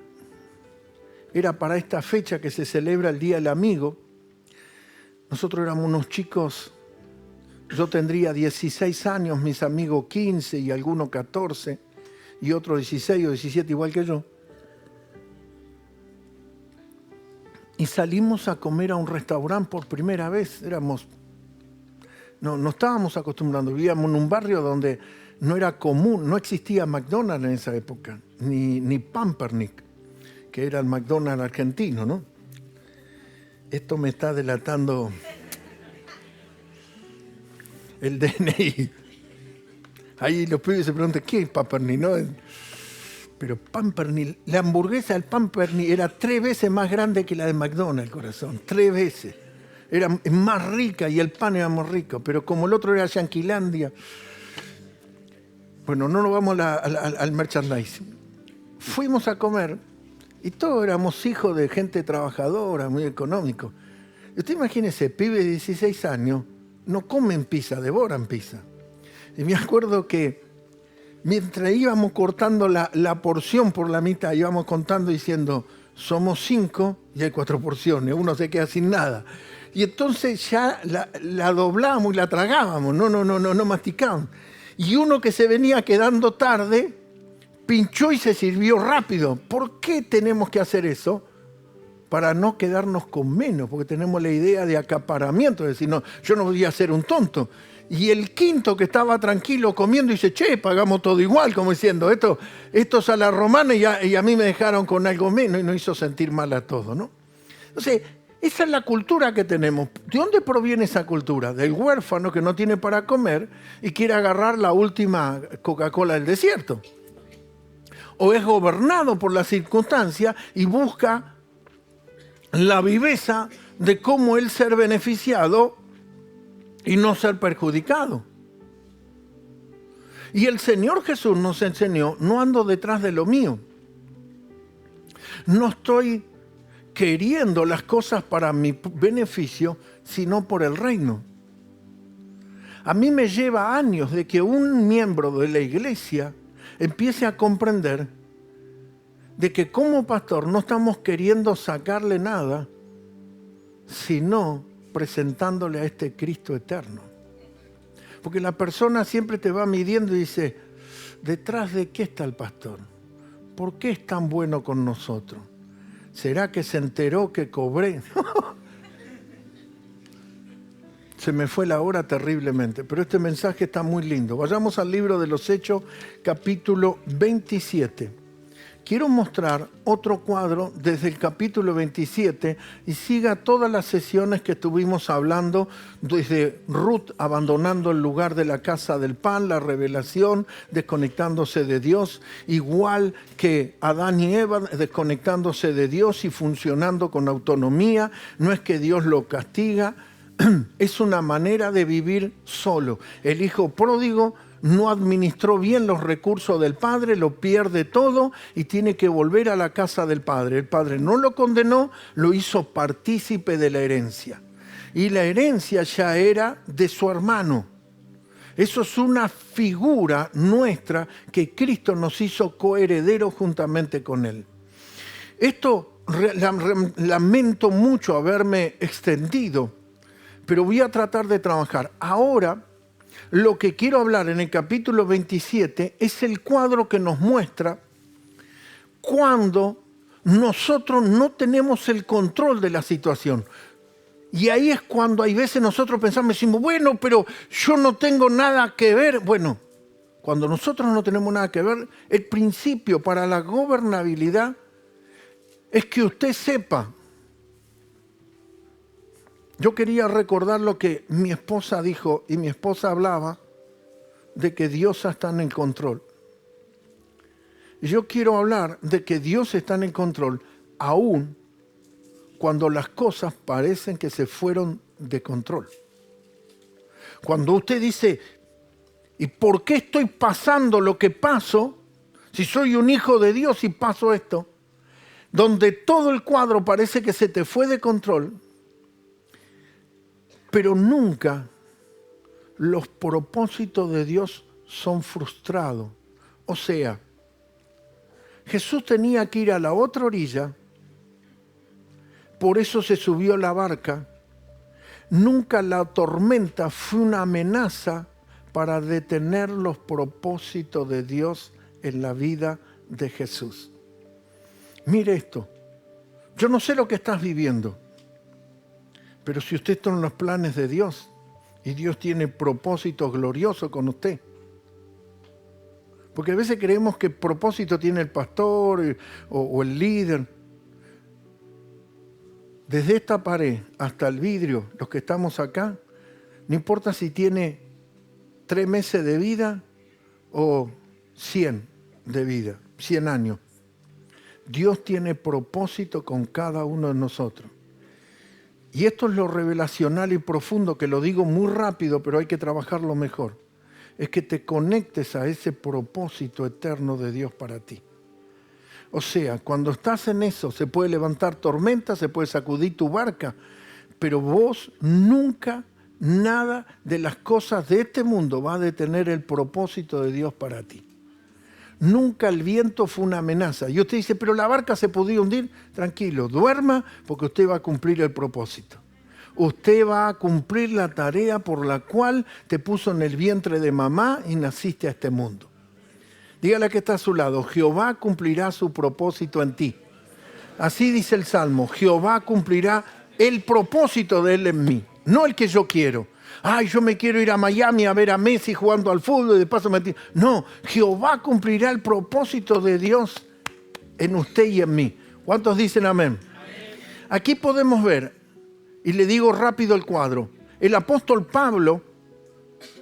Era para esta fecha que se celebra el Día del Amigo. Nosotros éramos unos chicos, yo tendría 16 años, mis amigos 15 y algunos 14, y otros 16 o 17 igual que yo. Y salimos a comer a un restaurante por primera vez. No estábamos acostumbrando, vivíamos en un barrio donde no era común, no existía McDonald's en esa época, ni Pampernick, que era el McDonald's argentino, ¿no? Esto me está delatando el DNI. Ahí los pibes se preguntan, ¿qué es Pampernickel? ¿No? Pero Pampernickel, la hamburguesa del Pampernickel era 3 veces más grande que la de McDonald's, corazón. 3 veces. Era más rica y el pan era más rico. Pero como el otro era Yanquilandia. Bueno, no nos vamos al merchandising. Fuimos a comer y todos éramos hijos de gente trabajadora, muy económico. Usted imagínese, pibes de 16 años no comen pizza, devoran pizza. Y me acuerdo que mientras íbamos cortando la porción por la mitad, íbamos contando diciendo, somos 5 y hay 4 porciones, uno se queda sin nada. Y entonces ya la doblábamos y la tragábamos, no masticábamos. Y uno que se venía quedando tarde, pinchó y se sirvió rápido. ¿Por qué tenemos que hacer eso? Para no quedarnos con menos, porque tenemos la idea de acaparamiento, es decir, no, yo no voy a ser un tonto. Y el quinto que estaba tranquilo comiendo dice, che, pagamos todo igual, como diciendo, esto es a la romana y a mí me dejaron con algo menos y nos hizo sentir mal a todos, ¿no? Entonces, esa es la cultura que tenemos. ¿De dónde proviene esa cultura? Del huérfano que no tiene para comer y quiere agarrar la última Coca-Cola del desierto. O es gobernado por la circunstancia y busca la viveza de cómo él ser beneficiado y no ser perjudicado. Y el Señor Jesús nos enseñó, no ando detrás de lo mío. No estoy queriendo las cosas para mi beneficio, sino por el reino. A mí me lleva años de que un miembro de la iglesia empiece a comprender de que como pastor no estamos queriendo sacarle nada, sino presentándole a este Cristo eterno. Porque la persona siempre te va midiendo y dice, ¿detrás de qué está el pastor? ¿Por qué es tan bueno con nosotros? ¿Será que se enteró que cobré? Se me fue la hora terriblemente, pero este mensaje está muy lindo. Vayamos al libro de los Hechos, capítulo 27. Quiero mostrar otro cuadro desde el capítulo 27 y siga todas las sesiones que estuvimos hablando desde Ruth abandonando el lugar de la casa del pan, la revelación, desconectándose de Dios, igual que Adán y Eva desconectándose de Dios y funcionando con autonomía. No es que Dios lo castiga, es una manera de vivir solo. El hijo pródigo no administró bien los recursos del padre, lo pierde todo y tiene que volver a la casa del padre. El padre no lo condenó, lo hizo partícipe de la herencia. Y la herencia ya era de su hermano. Eso es una figura nuestra que Cristo nos hizo coherederos juntamente con él. Esto lamento mucho haberme extendido, pero voy a tratar de trabajar. Ahora, lo que quiero hablar en el capítulo 27 es el cuadro que nos muestra cuando nosotros no tenemos el control de la situación. Y ahí es cuando hay veces nosotros pensamos, decimos, bueno, pero yo no tengo nada que ver. Bueno, cuando nosotros no tenemos nada que ver, el principio para la gobernabilidad es que usted sepa. Yo quería recordar lo que mi esposa dijo, y mi esposa hablaba de que Dios está en el control. Y yo quiero hablar de que Dios está en el control, aún cuando las cosas parecen que se fueron de control. Cuando usted dice, ¿y por qué estoy pasando lo que paso? Si soy un hijo de Dios y paso esto, donde todo el cuadro parece que se te fue de control, pero nunca los propósitos de Dios son frustrados. O sea, Jesús tenía que ir a la otra orilla, por eso se subió a la barca. Nunca la tormenta fue una amenaza para detener los propósitos de Dios en la vida de Jesús. Mire esto, yo no sé lo que estás viviendo, pero si usted está en los planes de Dios y Dios tiene propósitos gloriosos con usted. Porque a veces creemos que propósito tiene el pastor o el líder. Desde esta pared hasta el vidrio, los que estamos acá, no importa si tiene 3 meses de vida o 100 de vida, 100 años. Dios tiene propósito con cada uno de nosotros. Y esto es lo revelacional y profundo, que lo digo muy rápido, pero hay que trabajarlo mejor. Es que te conectes a ese propósito eterno de Dios para ti. O sea, cuando estás en eso, se puede levantar tormenta, se puede sacudir tu barca, pero vos nunca, nada de las cosas de este mundo va a detener el propósito de Dios para ti. Nunca el viento fue una amenaza. Y usted dice, pero la barca se podía hundir. Tranquilo, duerma, porque usted va a cumplir el propósito. Usted va a cumplir la tarea por la cual te puso en el vientre de mamá y naciste a este mundo. Dígale que está a su lado, Jehová cumplirá su propósito en ti. Así dice el Salmo, Jehová cumplirá el propósito de Él en mí, no el que yo quiero. Ay, yo me quiero ir a Miami a ver a Messi jugando al fútbol y de paso me... No, Jehová cumplirá el propósito de Dios en usted y en mí. ¿Cuántos dicen amén? Aquí podemos ver, y le digo rápido el cuadro, el apóstol Pablo,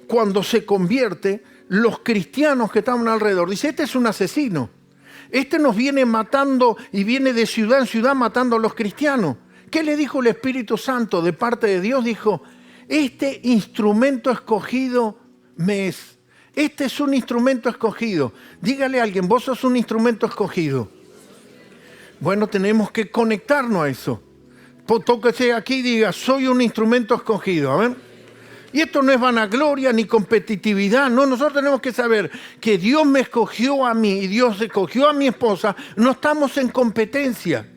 cuando se convierte, los cristianos que estaban alrededor, dice, este es un asesino. Este nos viene matando y viene de ciudad en ciudad matando a los cristianos. ¿Qué le dijo el Espíritu Santo de parte de Dios? Dijo, este instrumento escogido me es. Este es un instrumento escogido. Dígale a alguien, vos sos un instrumento escogido. Bueno, tenemos que conectarnos a eso. Tóquese aquí y diga, soy un instrumento escogido. A ver. Y esto no es vanagloria ni competitividad. No, nosotros tenemos que saber que Dios me escogió a mí y Dios escogió a mi esposa. No estamos en competencia.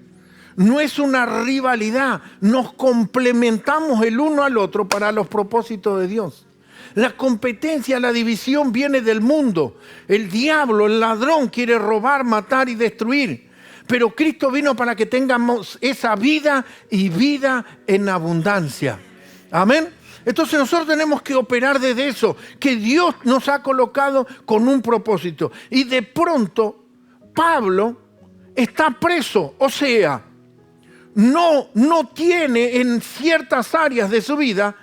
No es una rivalidad, nos complementamos el uno al otro para los propósitos de Dios. La competencia, la división viene del mundo. El diablo, el ladrón quiere robar, matar y destruir. Pero Cristo vino para que tengamos esa vida y vida en abundancia. Amén. Entonces nosotros tenemos que operar desde eso, que Dios nos ha colocado con un propósito. Y de pronto Pablo está preso, o sea, no tiene en ciertas áreas de su vida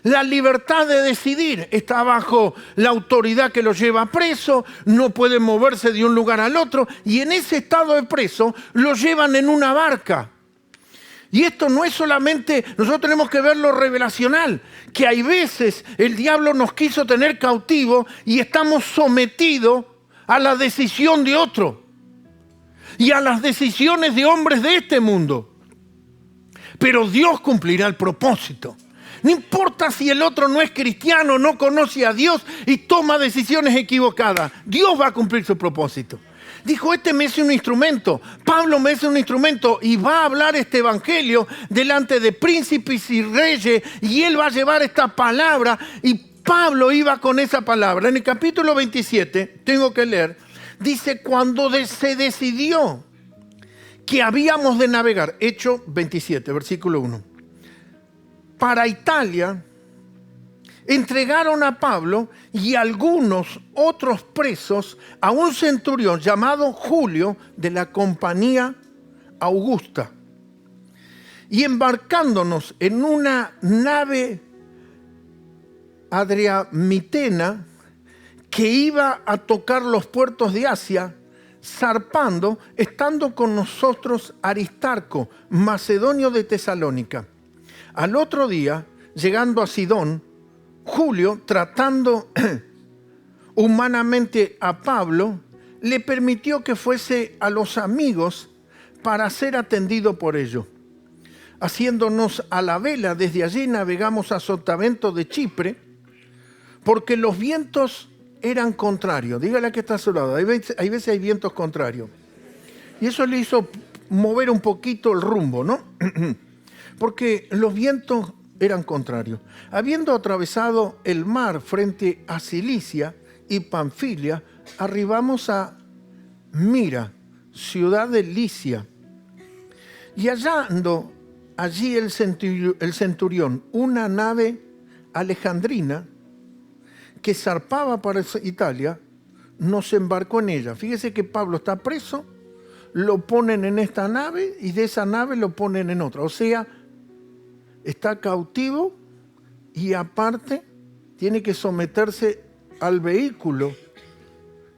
la libertad de decidir. Está bajo la autoridad que lo lleva preso, no puede moverse de un lugar al otro, y en ese estado de preso lo llevan en una barca. Y esto no es solamente, nosotros tenemos que ver lo revelacional, que hay veces el diablo nos quiso tener cautivo y estamos sometidos a la decisión de otro y a las decisiones de hombres de este mundo. Pero Dios cumplirá el propósito. No importa si el otro no es cristiano, no conoce a Dios y toma decisiones equivocadas. Dios va a cumplir su propósito. Dijo, este me es un instrumento. Pablo me es un instrumento y va a hablar este evangelio delante de príncipes y reyes y él va a llevar esta palabra y Pablo iba con esa palabra. En el capítulo 27, tengo que leer, dice, cuando se decidió que habíamos de navegar, Hechos 27, versículo 1, para Italia, entregaron a Pablo y algunos otros presos a un centurión llamado Julio de la compañía Augusta. Y embarcándonos en una nave adriamitena que iba a tocar los puertos de Asia, zarpando, estando con nosotros Aristarco, macedonio de Tesalónica. Al otro día, llegando a Sidón, Julio, tratando humanamente a Pablo, le permitió que fuese a los amigos para ser atendido por ellos. Haciéndonos a la vela, desde allí navegamos a Sotavento de Chipre, porque los vientos eran contrarios. Dígale a que está a su lado. Hay veces hay vientos contrarios. Y eso le hizo mover un poquito el rumbo, ¿no? Porque los vientos eran contrarios. Habiendo atravesado el mar frente a Cilicia y Panfilia, arribamos a Mira, ciudad de Licia. Y hallando allí el centurión una nave alejandrina que zarpaba para Italia, nos embarcó en ella. Fíjese que Pablo está preso, lo ponen en esta nave y de esa nave lo ponen en otra. O sea, está cautivo y aparte tiene que someterse al vehículo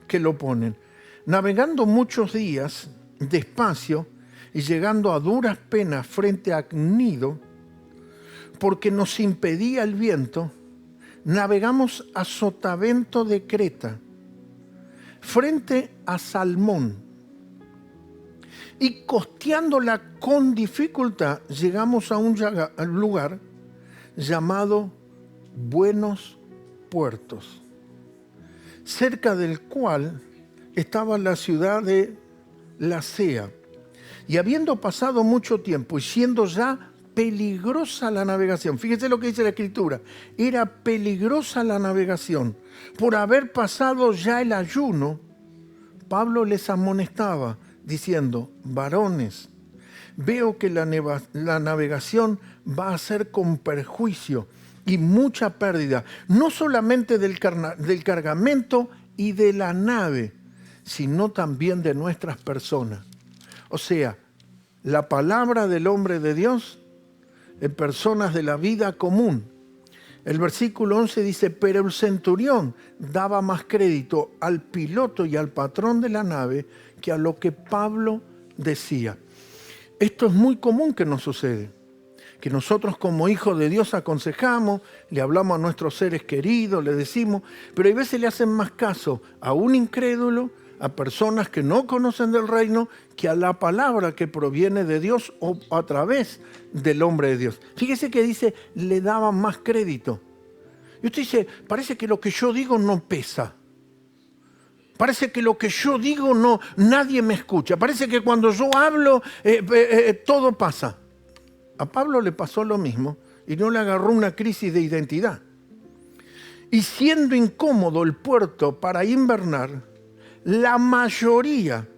que lo ponen. Navegando muchos días despacio y llegando a duras penas frente a Gnido, porque nos impedía el viento, navegamos a Sotavento de Creta, frente a Salmón, y costeándola con dificultad llegamos a un lugar llamado Buenos Puertos, cerca del cual estaba la ciudad de Lasea. Y habiendo pasado mucho tiempo y siendo ya peligrosa la navegación, fíjese lo que dice la Escritura, era peligrosa la navegación, por haber pasado ya el ayuno, Pablo les amonestaba diciendo: varones, veo que la navegación va a ser con perjuicio y mucha pérdida, no solamente del cargamento y de la nave, sino también de nuestras personas. O sea, la palabra del hombre de Dios en personas de la vida común. El versículo 11 dice: pero el centurión daba más crédito al piloto y al patrón de la nave que a lo que Pablo decía. Esto es muy común que nos sucede, que nosotros como hijos de Dios aconsejamos, le hablamos a nuestros seres queridos, le decimos, pero hay veces le hacen más caso a un incrédulo, a personas que no conocen del reino, que a la palabra que proviene de Dios o a través del hombre de Dios. Fíjese que dice, le daban más crédito. Y usted dice, parece que lo que yo digo no pesa. Parece que lo que yo digo no, nadie me escucha. Parece que cuando yo hablo, todo pasa. A Pablo le pasó lo mismo y no le agarró una crisis de identidad. Y siendo incómodo el puerto para invernar, la mayoría,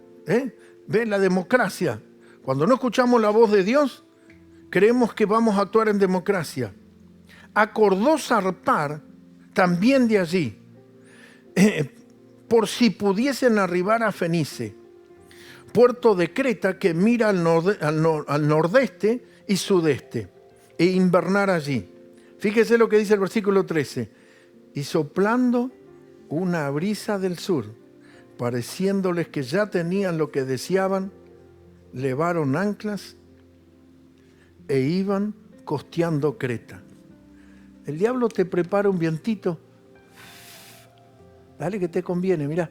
ve la democracia, cuando no escuchamos la voz de Dios, creemos que vamos a actuar en democracia. Acordó zarpar también de allí, por si pudiesen arribar a Fenice, puerto de Creta que mira al nordeste y sudeste, e invernar allí. Fíjese lo que dice el versículo 13. Y soplando una brisa del sur, pareciéndoles que ya tenían lo que deseaban, levaron anclas e iban costeando Creta. El diablo te prepara un vientito. Dale que te conviene, mira.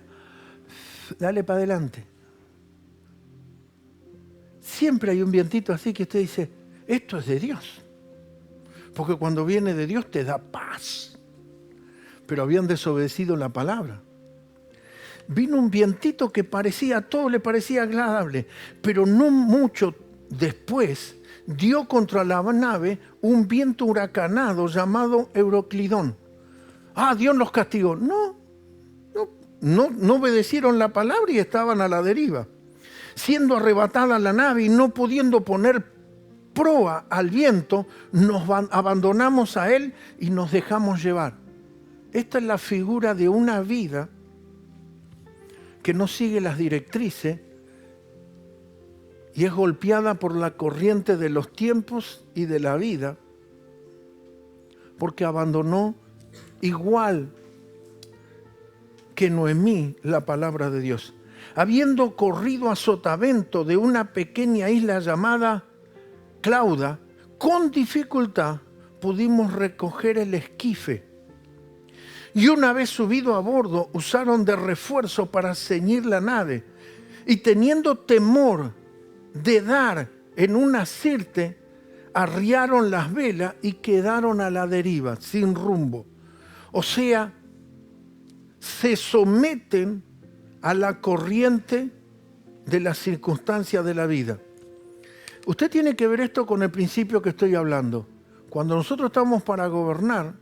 Dale para adelante. Siempre hay un vientito así que usted dice, esto es de Dios. Porque cuando viene de Dios te da paz. Pero habían desobedecido la palabra. Vino un vientito que parecía, a todo le parecía agradable, pero no mucho después dio contra la nave un viento huracanado llamado Euroclidón. Ah, Dios los castigó. No obedecieron la palabra y estaban a la deriva. Siendo arrebatada la nave y no pudiendo poner proa al viento, nos abandonamos a él y nos dejamos llevar. Esta es la figura de una vida que no sigue las directrices y es golpeada por la corriente de los tiempos y de la vida, porque abandonó igual que Noemí la palabra de Dios. Habiendo corrido a Sotavento de una pequeña isla llamada Clauda, con dificultad pudimos recoger el esquife. Y una vez subido a bordo, usaron de refuerzo para ceñir la nave. Y teniendo temor de dar en una sirte, arriaron las velas y quedaron a la deriva, sin rumbo. O sea, se someten a la corriente de las circunstancias de la vida. Usted tiene que ver esto con el principio que estoy hablando. Cuando nosotros estamos para gobernar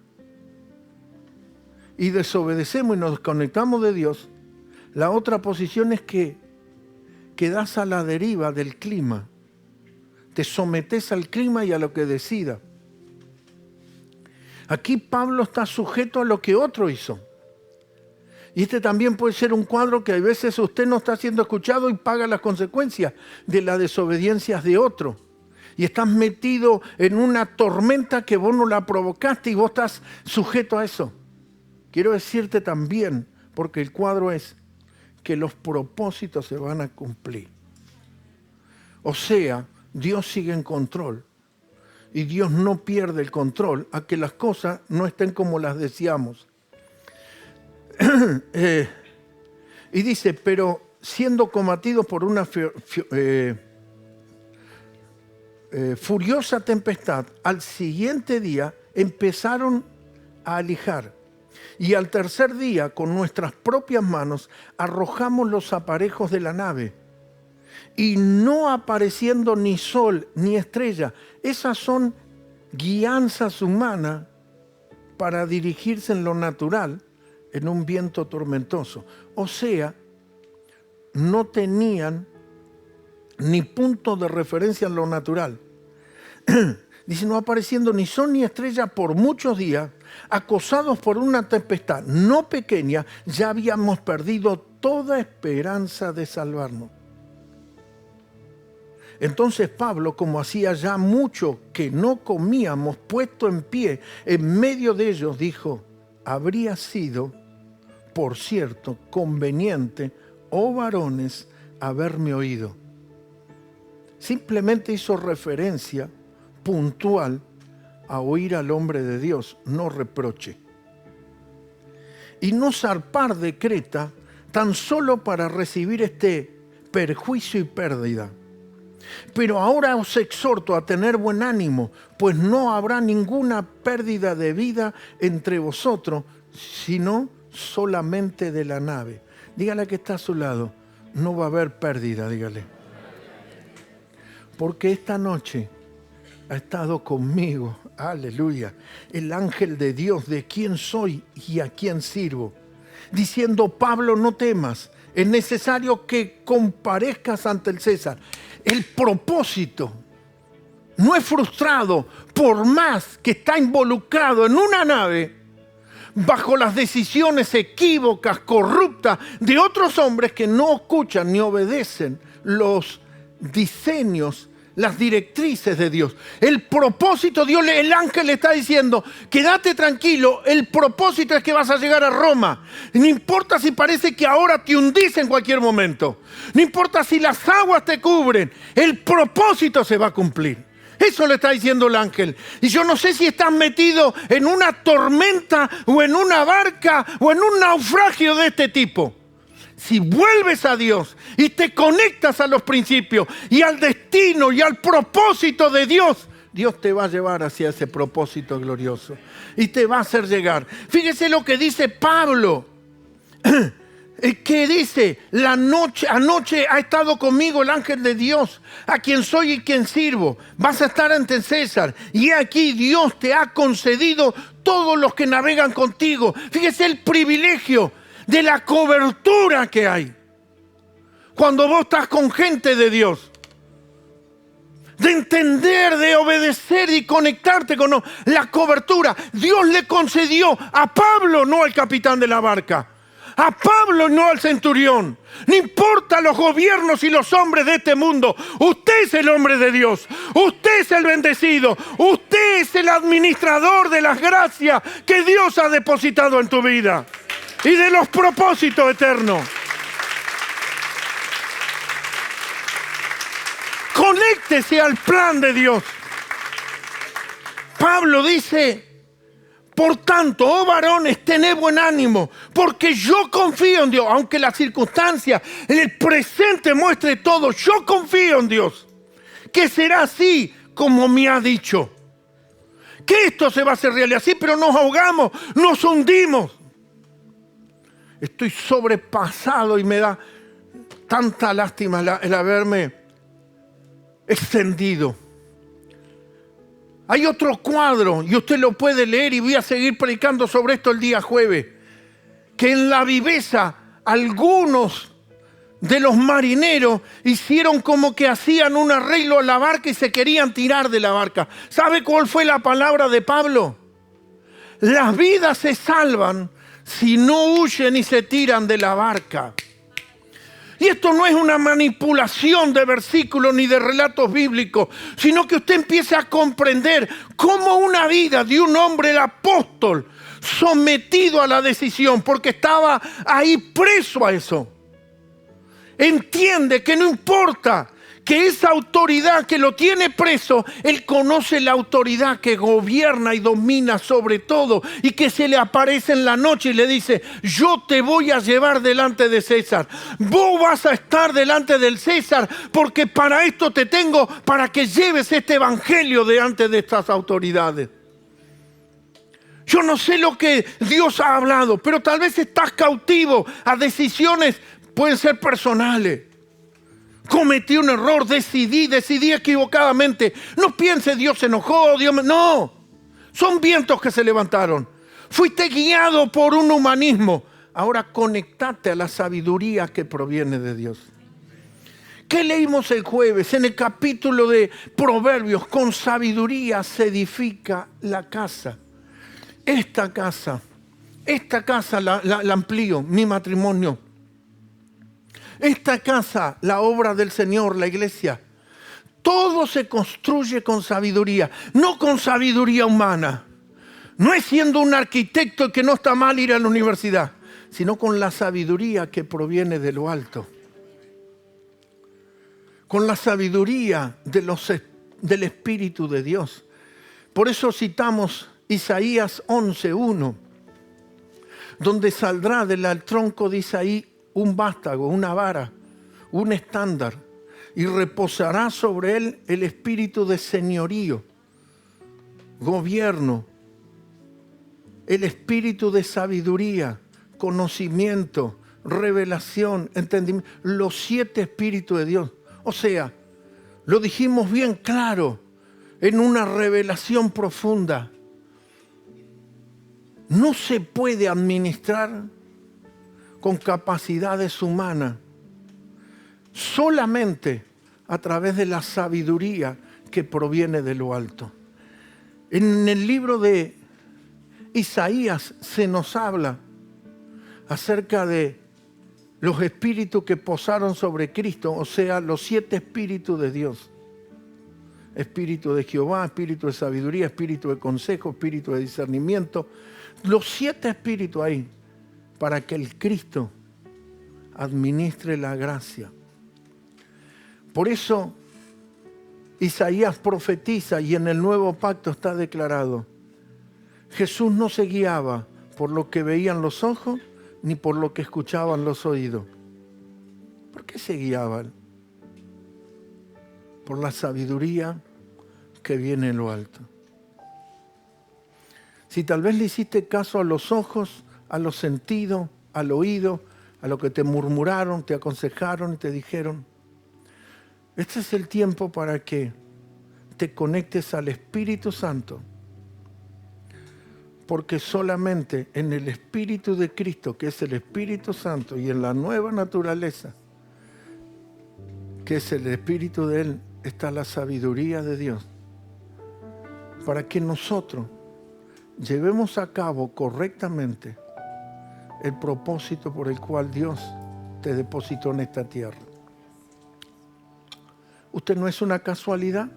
y desobedecemos y nos desconectamos de Dios, la otra posición es que quedas a la deriva del clima. Te sometes al clima y a lo que decida. Aquí Pablo está sujeto a lo que otro hizo. Y este también puede ser un cuadro que a veces usted no está siendo escuchado y paga las consecuencias de las desobediencias de otro. Y estás metido en una tormenta que vos no la provocaste y vos estás sujeto a eso. quiero decirte también, porque el cuadro es que los propósitos se van a cumplir. O sea, Dios sigue en control y Dios no pierde el control a que las cosas no estén como las deseamos. Y dice, pero siendo combatidos por una furiosa tempestad, al siguiente día empezaron a alijar. Y al tercer día, con nuestras propias manos, arrojamos los aparejos de la nave. Y no apareciendo ni sol ni estrella, esas son guianzas humanas para dirigirse en lo natural, en un viento tormentoso. O sea, no tenían ni punto de referencia en lo natural. Dice, no apareciendo ni sol ni estrella por muchos días, acosados por una tempestad no pequeña, ya habíamos perdido toda esperanza de salvarnos. Entonces Pablo, como hacía ya mucho que no comíamos, puesto en pie en medio de ellos, dijo, habría sido, por cierto, conveniente, oh varones, haberme oído. Simplemente hizo referencia puntual a oír al hombre de Dios, no reproche. Y no zarpar de Creta tan solo para recibir este perjuicio y pérdida. Pero ahora os exhorto a tener buen ánimo, pues no habrá ninguna pérdida de vida entre vosotros, sino solamente de la nave. Dígale que está a su lado, no va a haber pérdida, dígale. Porque esta noche ha estado conmigo, aleluya, el ángel de Dios, de quién soy y a quién sirvo, diciendo, Pablo, no temas, es necesario que comparezcas ante el César. El propósito no es frustrado por más que está involucrado en una nave bajo las decisiones equívocas, corruptas de otros hombres que no escuchan ni obedecen los diseños, las directrices de Dios. El propósito, Dios, el ángel le está diciendo, quédate tranquilo, el propósito es que vas a llegar a Roma. No importa si parece que ahora te hundís en cualquier momento. No importa si las aguas te cubren, el propósito se va a cumplir. Eso le está diciendo el ángel. Y yo no sé si estás metido en una tormenta o en una barca o en un naufragio de este tipo. Si vuelves a Dios y te conectas a los principios y al destino y al propósito de Dios, Dios te va a llevar hacia ese propósito glorioso y te va a hacer llegar. Fíjese lo que dice Pablo. ¿Qué dice? Anoche ha estado conmigo el ángel de Dios, a quien soy y quien sirvo. Vas a estar ante César. Y aquí Dios te ha concedido todos los que navegan contigo. Fíjese el privilegio de la cobertura que hay cuando vos estás con gente de Dios, de entender, de obedecer y conectarte con la cobertura. Dios le concedió a Pablo, no al capitán de la barca, a Pablo, no al centurión. No importa los gobiernos y los hombres de este mundo, usted es el hombre de Dios, usted es el bendecido, usted es el administrador de las gracias que Dios ha depositado en tu vida y de los propósitos eternos. Conéctese al plan de Dios. Pablo dice, por tanto, oh varones, tened buen ánimo, porque yo confío en Dios. Aunque las circunstancias en el presente muestre todo, yo confío en Dios, que será así como me ha dicho. Que esto se va a hacer realidad, sí, pero nos ahogamos, nos hundimos. Estoy sobrepasado y me da tanta lástima el haberme extendido. Hay otro cuadro, y usted lo puede leer, y voy a seguir predicando sobre esto el día jueves, que en la viveza algunos de los marineros hicieron como que hacían un arreglo a la barca y se querían tirar de la barca. ¿Sabe cuál fue la palabra de Pablo? Las vidas se salvan si no huyen y se tiran de la barca. Y esto no es una manipulación de versículos ni de relatos bíblicos, sino que usted empiece a comprender cómo una vida de un hombre, el apóstol, sometido a la decisión, porque estaba ahí preso a eso. Entiende que no importa que esa autoridad que lo tiene preso, él conoce la autoridad que gobierna y domina sobre todo y que se le aparece en la noche y le dice: yo te voy a llevar delante de César. Vos vas a estar delante del César porque para esto te tengo, para que lleves este evangelio delante de estas autoridades. Yo no sé lo que Dios ha hablado, pero tal vez estás cautivo a decisiones, pueden ser personales. Cometí un error, decidí equivocadamente. No piense Dios se enojó, no. Son vientos que se levantaron. Fuiste guiado por un humanismo. Ahora conectate a la sabiduría que proviene de Dios. ¿Qué leímos el jueves? En el capítulo de Proverbios: con sabiduría se edifica la casa. Esta casa la amplío, mi matrimonio. Esta casa, la obra del Señor, la iglesia, todo se construye con sabiduría, no con sabiduría humana. No es siendo un arquitecto que no está mal ir a la universidad, sino con la sabiduría que proviene de lo alto. Con la sabiduría del Espíritu de Dios. Por eso citamos Isaías 11:1, donde saldrá del tronco de Isaí un vástago, una vara, un estándar, y reposará sobre él el espíritu de señorío, gobierno, el espíritu de sabiduría, conocimiento, revelación, entendimiento, los 7 espíritus de Dios. O sea, lo dijimos bien claro, en una revelación profunda. No se puede administrar con capacidades humanas, solamente a través de la sabiduría que proviene de lo alto. En el libro de Isaías se nos habla acerca de los espíritus que posaron sobre Cristo, o sea, los 7 espíritus de Dios. Espíritu de Jehová, espíritu de sabiduría, espíritu de consejo, espíritu de discernimiento. Los 7 espíritus ahí, para que el Cristo administre la gracia. Por eso Isaías profetiza, y en el nuevo pacto está declarado: Jesús no se guiaba por lo que veían los ojos ni por lo que escuchaban los oídos. ¿Por qué se guiaban? Por la sabiduría que viene en lo alto. Si tal vez le hiciste caso a los ojos, a los sentidos, al oído, a lo que te murmuraron, te aconsejaron, te dijeron, este es el tiempo para que te conectes al Espíritu Santo. Porque solamente en el Espíritu de Cristo, que es el Espíritu Santo, y en la nueva naturaleza, que es el Espíritu de Él, está la sabiduría de Dios. Para que nosotros llevemos a cabo correctamente el propósito por el cual Dios te depositó en esta tierra. Usted no es una casualidad.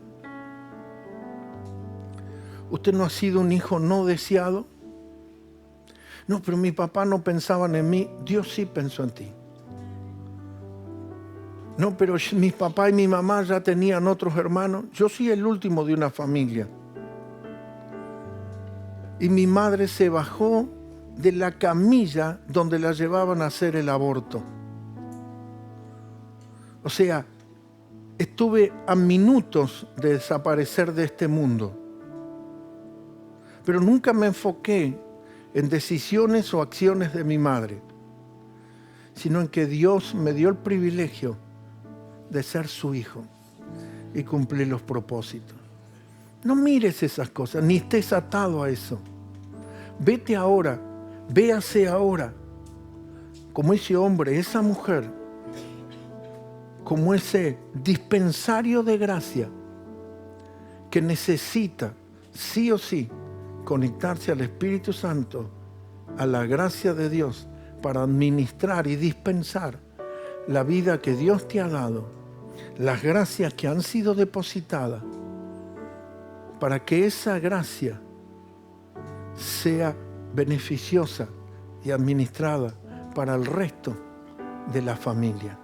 Usted no ha sido un hijo no deseado. No, pero mi papá no pensaban en mí. Dios sí pensó en ti. No, pero mi papá y mi mamá ya tenían otros hermanos. Yo soy el último de una familia. Y mi madre se bajó de la camilla donde la llevaban a hacer el aborto. O sea, estuve a minutos de desaparecer de este mundo. Pero nunca me enfoqué en decisiones o acciones de mi madre, sino en que Dios me dio el privilegio de ser su hijo y cumplir los propósitos. No mires esas cosas, ni estés atado a eso. Vete ahora, véase ahora, como ese hombre, esa mujer, como ese dispensario de gracia que necesita, sí o sí, conectarse al Espíritu Santo, a la gracia de Dios, para administrar y dispensar la vida que Dios te ha dado, las gracias que han sido depositadas, para que esa gracia sea beneficiosa y administrada para el resto de la familia.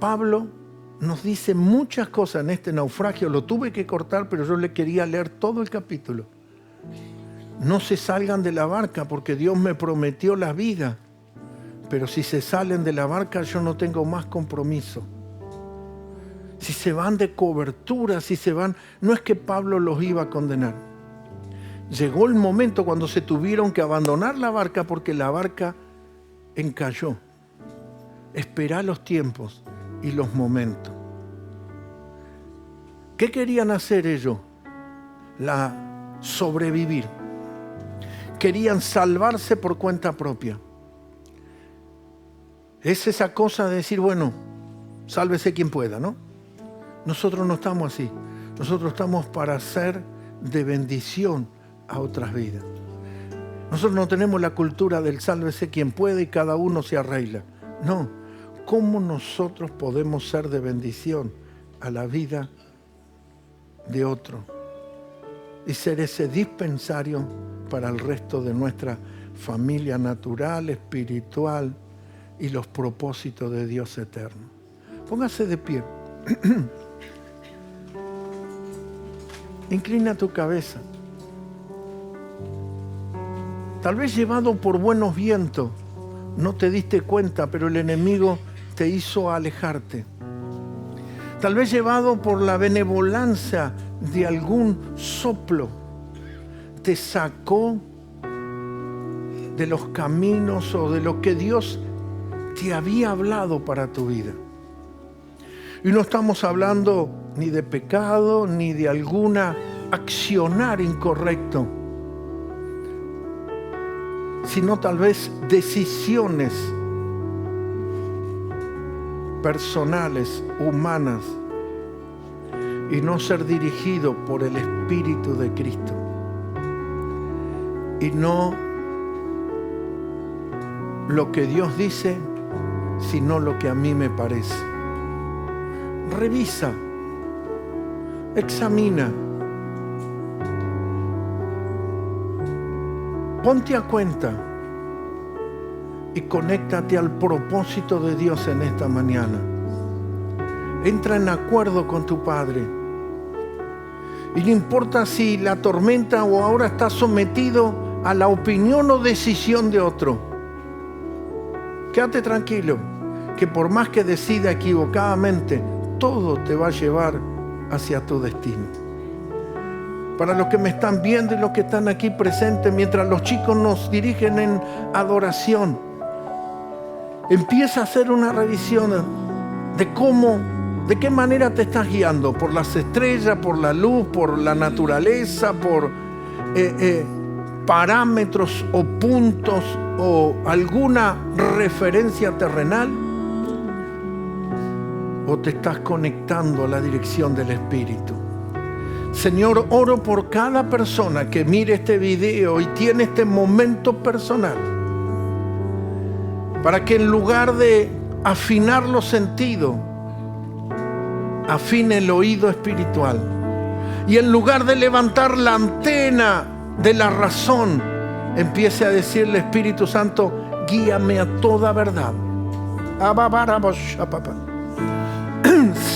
Pablo nos dice muchas cosas en este naufragio. Lo tuve que cortar, pero yo le quería leer todo el capítulo. No se salgan de la barca porque Dios me prometió la vida. Pero si se salen de la barca, yo no tengo más compromiso. Si se van de cobertura, si se van... No es que Pablo los iba a condenar. Llegó el momento cuando se tuvieron que abandonar la barca porque la barca encalló. Esperá los tiempos y los momentos. ¿Qué querían hacer ellos? Sobrevivir. Querían salvarse por cuenta propia. Es esa cosa de decir, bueno, sálvese quien pueda, ¿no? Nosotros no estamos así. Nosotros estamos para ser de bendición a otras vidas. Nosotros no tenemos la cultura del sálvese quien puede y cada uno se arregla. No. ¿Cómo nosotros podemos ser de bendición a la vida de otro? Y ser ese dispensario para el resto de nuestra familia natural, espiritual y los propósitos de Dios eterno. Póngase de pie. Inclina tu cabeza. Tal vez llevado por buenos vientos, no te diste cuenta, pero el enemigo te hizo alejarte. Tal vez llevado por la benevolencia de algún soplo, te sacó de los caminos o de lo que Dios te había hablado para tu vida. Y no estamos hablando ni de pecado, ni de alguna accionar incorrecto, sino tal vez decisiones personales, humanas, y no ser dirigido por el Espíritu de Cristo. Y no lo que Dios dice, sino lo que a mí me parece. Revisa, examina, ponte a cuenta y conéctate al propósito de Dios en esta mañana. Entra en acuerdo con tu Padre. Y no importa si la tormenta o ahora estás sometido a la opinión o decisión de otro. Quédate tranquilo, que por más que decida equivocadamente, todo te va a llevar hacia tu destino. Para los que me están viendo y los que están aquí presentes, mientras los chicos nos dirigen en adoración, empieza a hacer una revisión de qué manera te estás guiando, por las estrellas, por la luz, por la naturaleza, por parámetros o puntos o alguna referencia terrenal, o te estás conectando a la dirección del Espíritu. Señor, oro por cada persona que mire este video y tiene este momento personal, para que en lugar de afinar los sentidos, afine el oído espiritual, y en lugar de levantar la antena de la razón, empiece a decirle: Espíritu Santo, guíame a toda verdad.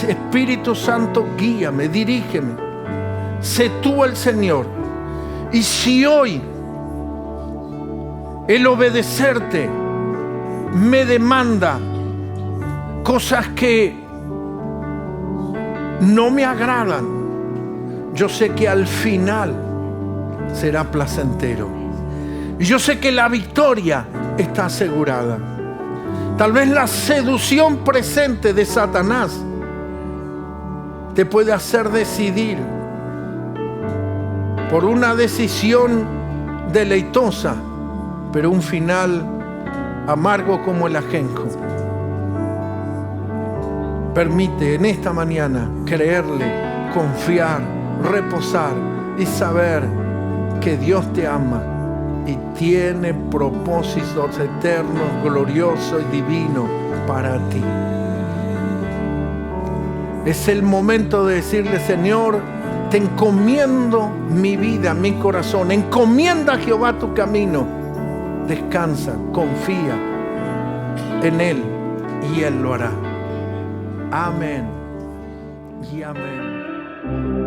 Espíritu Santo, guíame, dirígeme. Sé tú el Señor. Y si hoy el obedecerte me demanda cosas que no me agradan, yo sé que al final será placentero. Y yo sé que la victoria está asegurada. Tal vez la seducción presente de Satanás te puede hacer decidir por una decisión deleitosa, pero un final amargo como el ajenjo. Permite en esta mañana creerle, confiar, reposar y saber que Dios te ama y tiene propósitos eternos, gloriosos y divinos para ti. Es el momento de decirle: Señor, Te encomiendo mi vida, mi corazón. Encomienda a Jehová tu camino. Descansa, confía en Él y Él lo hará. Amén y amén.